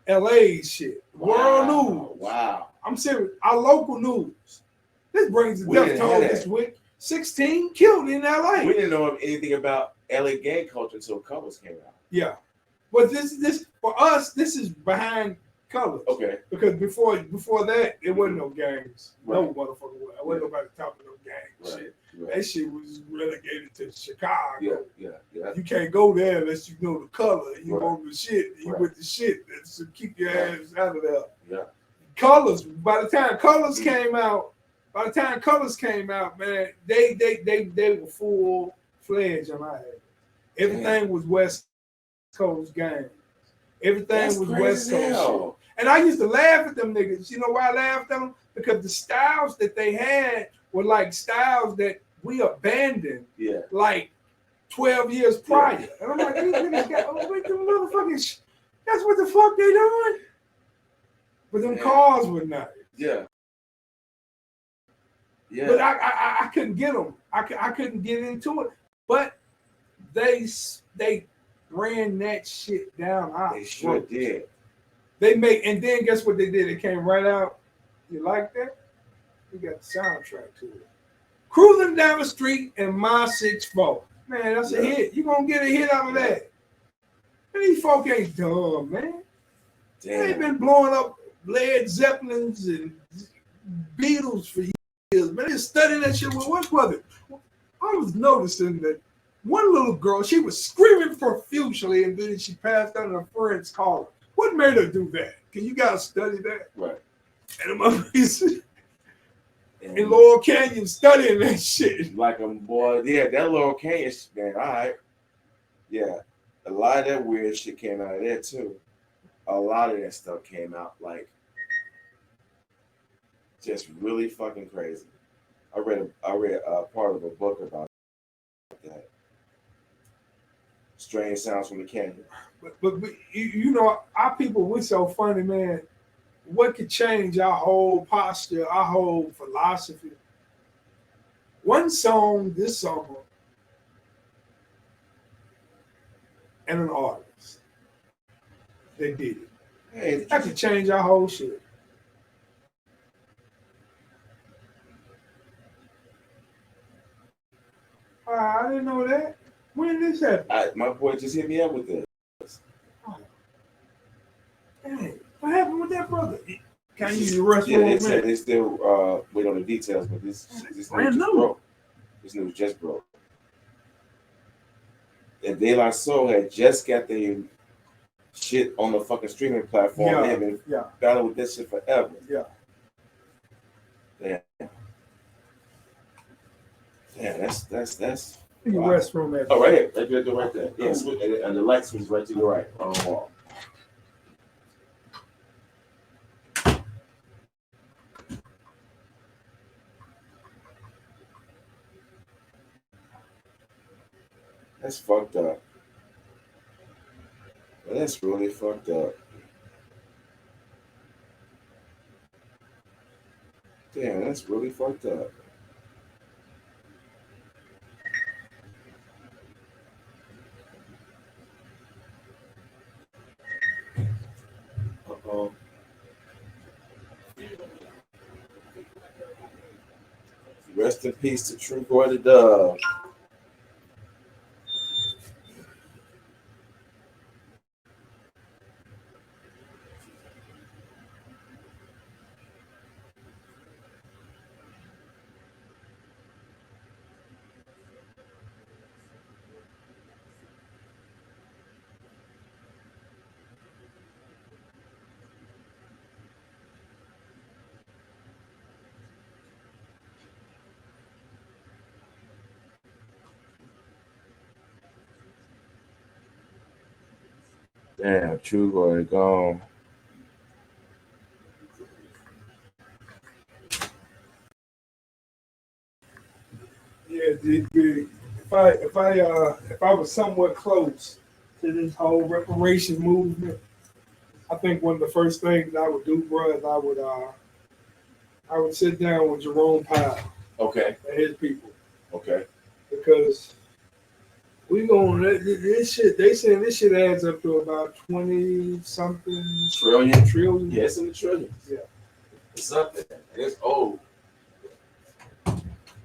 LA shit. World news. Wow. I'm serious. Our local news. This brings the death toll this week. 16 killed in LA. We didn't know anything about LA gang culture until Colors came out. Yeah. But this for us, this is behind colors. Okay. Because before that, there wasn't no gangs. Right. No motherfucker. Wasn't nobody talking no gang shit. Right. That shit was relegated to Chicago. Yeah. You can't go there unless you know the color. You go the shit. You with the shit. So keep your ass out of there. Yeah. Colors. By the time Colors came out, man, they were full fledged on our head. Everything was West Coast gangs. Everything was West Coast shit. And I used to laugh at them niggas. You know why I laughed at them? Because the styles that they had were like styles that we abandoned like 12 years prior. And I'm like, these niggas got them motherfucking that's what the fuck they doing? But them cars were nice. Yeah. Yeah. But I couldn't get them. I couldn't get into it. But they ran that shit down. They sure did. They made, and then guess what they did? It came right out. You like that? We got the soundtrack to it. Cruising down the street in my 6'4". Man, that's a hit. You gonna get a hit out of that. And these folk ain't dumb, man. They've been blowing up Led Zeppelins and Beatles for years. Man, they studying that shit with one brother. I was noticing that one little girl, she was screaming profusely, and then she passed out and her friends called her. What made her do that? Can you guys study that? Right. And I'm in Laurel Canyon studying that shit. Like boy, that Laurel Canyon shit, man. All right. Yeah. A lot of that weird shit came out of there too. a lot of that stuff came out like just really fucking crazy. I read a part of a book about that. Strange sounds from the canyon. But you know, our people, we're so funny, man. What could change our whole posture, our whole philosophy? One song this summer and an artist. They did it. Hey, That could change our whole shit. I didn't know that. When did this happen? my boy just hit me up with this. Oh. Dang, what happened with that brother? Can you use the restroom? Yeah, they said they still wait on the details, but this news just broke. This news just broke. And De La Soul had just got their shit on the fucking streaming platform. Yeah, They have been battling with that shit forever. Yeah. Damn. Yeah, that's. Your restroom at. Oh, right here. Right there. Yes, and the light switch right to your right on the wall. That's fucked up. That's really fucked up. Damn, that's really fucked up. Uh-oh. Rest in peace to True Boy the Dove. Damn, True Boy gone. Yeah, if I was somewhat close to this whole reparations movement, I think one of the first things I would do, bro, is I would sit down with Jerome Powell. Okay. And his people. Okay. Because we going this shit. They saying this shit adds up to about 20-something trillion. Yes, in the trillions. Yeah. It's up there. It's old.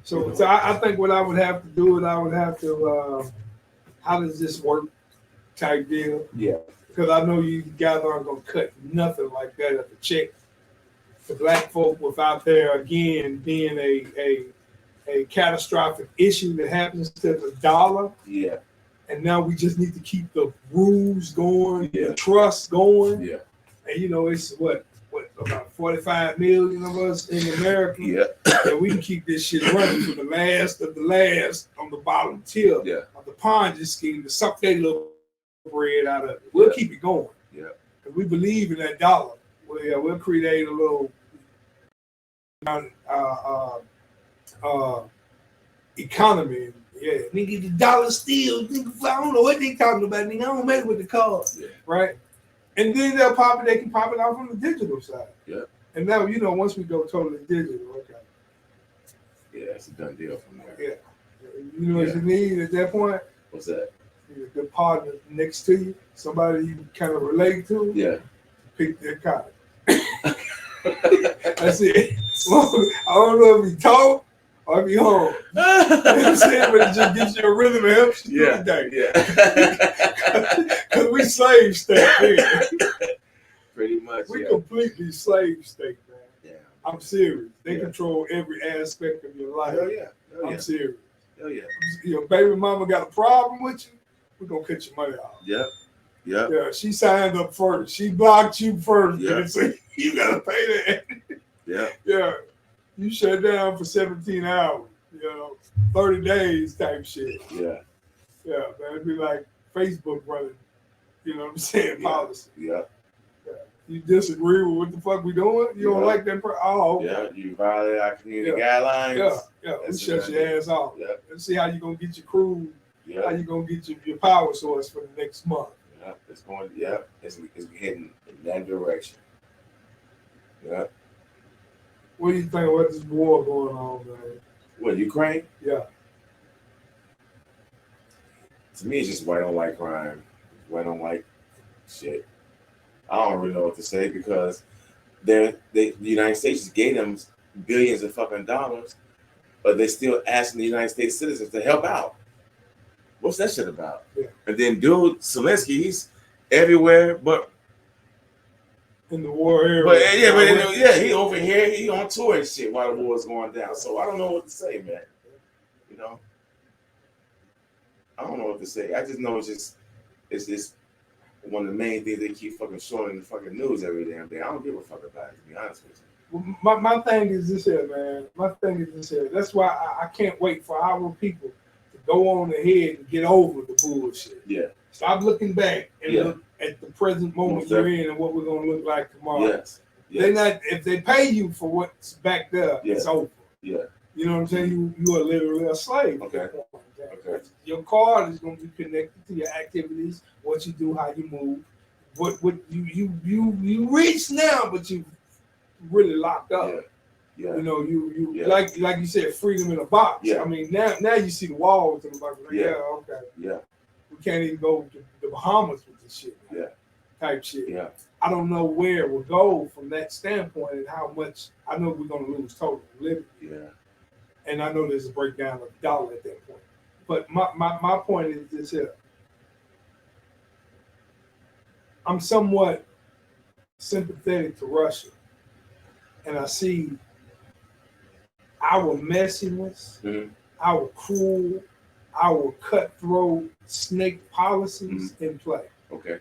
So I think what I would have to do is I would have to how does this work type deal. Yeah. Because I know you guys aren't gonna cut nothing like that at the check. The black folk without there again being a catastrophic issue that happens to the dollar. Yeah. And now we just need to keep the rules going, the trust going. Yeah. And it's what about 45 million of us in America. Yeah. And we can keep this shit running for the last of the last on the bottom tier of the Ponzi scheme to suck that little bread out of it. We'll keep it going. Yeah. Because we believe in that dollar. We'll create a little economy. Yeah, nigga, the dollar still. Nigga, I don't know what they talking about. Nigga, I don't make it with the card. Yeah. Right? And then they can pop it out from the digital side. Yeah. And now, once we go totally digital, okay. Yeah, it's a done deal from there. Yeah. You know what you need at that point? What's that? A good partner next to you, somebody you kind of relate to. Yeah. Pick their card. That's it. Well, I don't know if he talk or if he home. You know what I'm saying? But it just gives you a rhythm and helps you through the day. Because we slave state here. Pretty much. We completely slave state, man. Yeah. I'm serious. They control every aspect of your life. Hell yeah. I'm serious. Hell yeah. Your baby mama got a problem with you, we're gonna cut your money off. Yep. Yep. Yeah, she signed up first. She blocked you first. Yeah. So you gotta pay that. Yeah. Yeah. You shut down for 17 hours, 30 days type shit. Yeah. Yeah, man. It'd be like Facebook running, you know what I'm saying, policy. Yeah. You disagree with what the fuck we doing? You don't like that? Oh, okay. Yeah, you violate our community guidelines. Yeah. We shut your ass off. Yeah. Let's see how you gonna get your crew. Yeah. How you gonna get your power source for the next month? Yeah, it's going. Yeah, it's heading in that direction. Yeah. What do you think about this war going on, man? What, Ukraine? Yeah. To me, it's just white on white crime, white on white shit. I don't really know what to say because the United States gave them billions of fucking dollars, but they're still asking the United States citizens to help out. What's that shit about? Yeah. And then dude Zelensky, he's everywhere, but in the war area. But he over here, he on tour and shit while the war is going down. So I don't know what to say, man. You know, I don't know what to say. I just know it's just one of the main things they keep fucking showing in the fucking news every damn day. I don't give a fuck about it, to be honest with you. My thing is this here, man. My thing is this here. That's why I can't wait for our people to go on ahead and get over the bullshit. Yeah. Stop looking back and look at the present moment you're in and what we're gonna look like tomorrow. Yes. They're not, if they pay you for what's back there, it's over. Yeah. You know what I'm saying? You are literally a slave. Okay. Your card is gonna be connected to your activities, what you do, how you move, what you reach now, but you really locked up. Yeah. You know, like you said, freedom in a box. Yeah. I mean, now you see the walls in the box. Like, okay. Yeah. We can't even go to the Bahamas with this shit. Type shit. Yeah. I don't know where it will go from that standpoint and how much. I know we're gonna lose total liberty. Yeah. And I know there's a breakdown of the dollar at that point. But my point is this here. I'm somewhat sympathetic to Russia. And I see our messiness, our cruel, our cutthroat snake policies in play. Okay.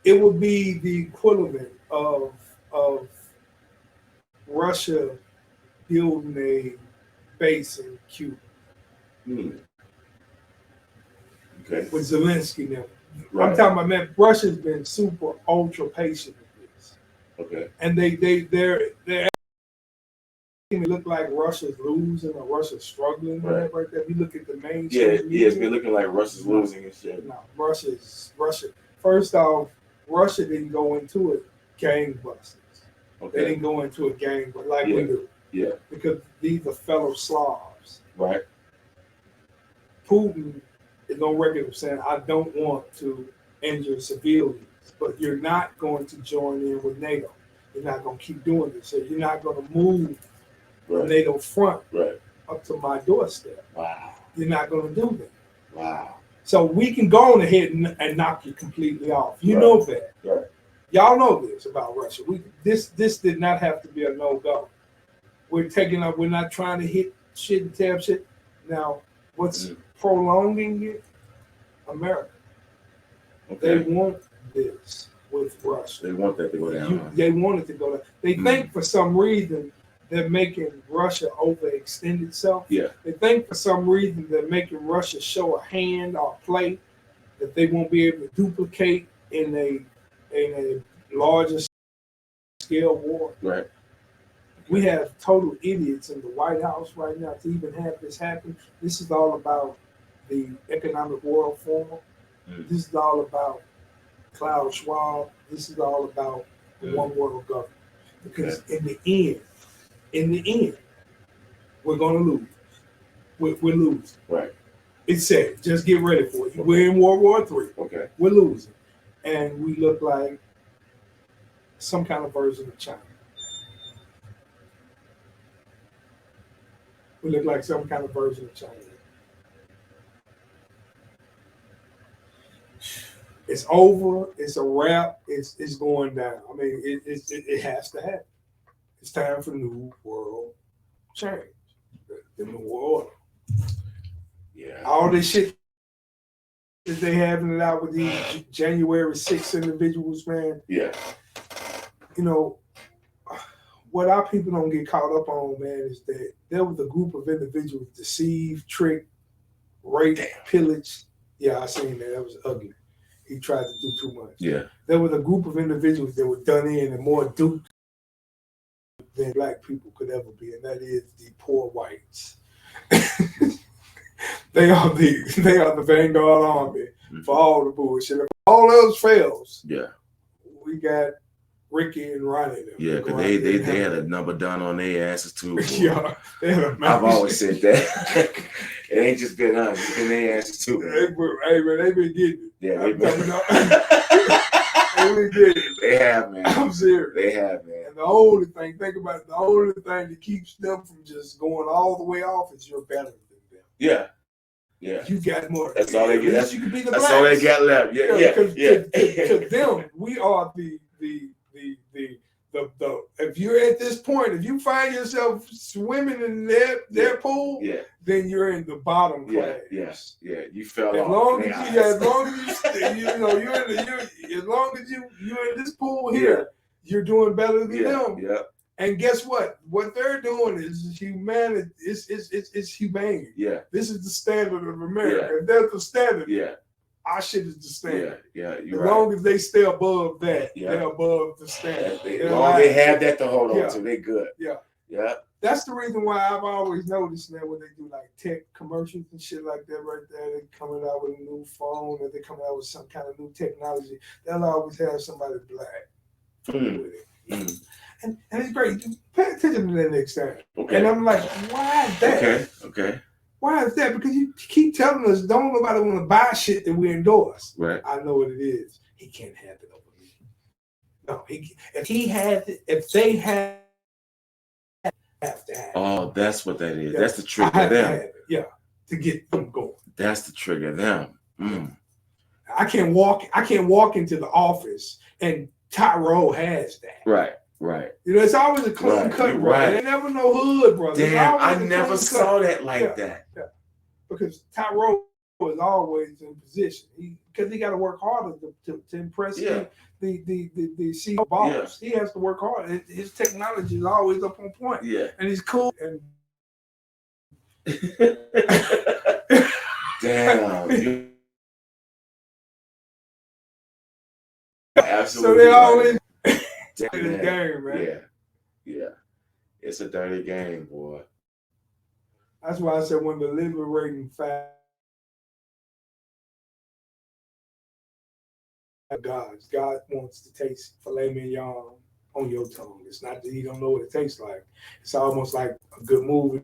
It would be the equivalent of Russia building a base in Cuba. Okay. With Zelensky now. Right. I'm talking about, man, Russia's been super ultra patient with this. Okay. And they're it look like Russia's losing or Russia's struggling right there. If you look at the main it's been looking like Russia's losing and shit. No, Russia. First off, Russia didn't go into it gangbusters. Okay. They didn't go into a gang, but like we do. Yeah. Because these are fellow Slavs. Right. Putin is on record of saying, I don't want to injure civilians, but you're not going to join in with NATO. You're not going to keep doing this. So you're not going to move the NATO front up to my doorstep. Wow. You're not going to do that. Wow. So we can go on ahead and knock you completely off. You know that. Right. Y'all know this about Russia. This did not have to be a no-go. We're taking up, we're not trying to hit shit and tab shit. Now, what's prolonging it? America. Okay. They want this with Russia. They want that to go down. They want it to go down. They think for some reason they're making Russia overextend itself. Yeah. They think for some reason they're making Russia show a hand or play that they won't be able to duplicate in a larger scale war. Right. We have total idiots in the White House right now to even have this happen. This is all about the Economic World Forum. This is all about Klaus Schwab. This is all about the one world government. Because in the end, we're going to lose. We're losing. Right. It's said, just get ready for it. Okay. We're in World War III. Okay. We're losing. And we look like some kind of version of China. We look like some kind of version of China. It's over. It's a wrap. It's going down. I mean, it has to happen. It's time for new world change. The new world order. Yeah. All this shit that they having it out with these January 6th individuals, man. Yeah. You know, what our people don't get caught up on, man, is that there was a group of individuals deceived, tricked, raped, pillaged. Yeah, I seen that. That was ugly. he tried to do too much. Yeah. There was a group of individuals that were done in and more duped than black people could ever be, and that is the poor whites. They are the vanguard army for all the bullshit. If all else fails, Yeah. we got Ricky and Ronnie. Yeah, because they had a number done on their asses too. Yeah, they had a I've always said that. It ain't just been us, it's been their asses too. Hey man, they been getting it. Yeah, they been getting it. They have, man. I'm serious. They have, man. And the only thing, think about it, the only thing that keeps them from just going all the way off is you're better than them. Yeah. Yeah. You got more. That's all they get. That's, you can be the that's all they got left. Yeah. To them, we are the if you're at this point, if you find yourself swimming in their pool, then you're in the bottom class. Yes. Yeah. You fell as off. Long as long as you're in this pool here, you're doing better than them. Yeah. And guess what? What they're doing is humanity. It's humane. Yeah. This is the standard of America. Yeah. If that's the standard, yeah, our shit is the standard. Yeah. As long as they stay above that, they're above the standard. As long as they have that to hold on to, they good. Yeah. That's the reason why I've always noticed that when they do like tech commercials and shit like that right there, they coming out with a new phone or they coming out with some kind of new technology, they'll always have somebody black with it. And it's great. Pay attention to that next time. Okay. And I'm like, why is that? Okay. Why is that? Because you keep telling us don't nobody want to buy shit that we endorse. Right. I know what it is. He can't have it over me. No, if they have to have it. Oh, that's what that is. Yeah. That's the trigger them. To get them going. That's the trigger them. I can't walk into the office and Tyrone has that. Right. You know, it's always a clean cut, right? They never know hood, brother. Damn, I never saw that like that. Yeah. Because Tyrone is always in position. Because he got to work harder to impress the CEO boss. He has to work hard. His technology is always up on point. Yeah. And he's cool. And damn. Absolutely. So they always Damn, the game, man. Yeah. It's a dirty game, boy. That's why I said when the liberating fact God wants to taste filet mignon on your tongue. It's not that you don't know what it tastes like. It's almost like a good movie.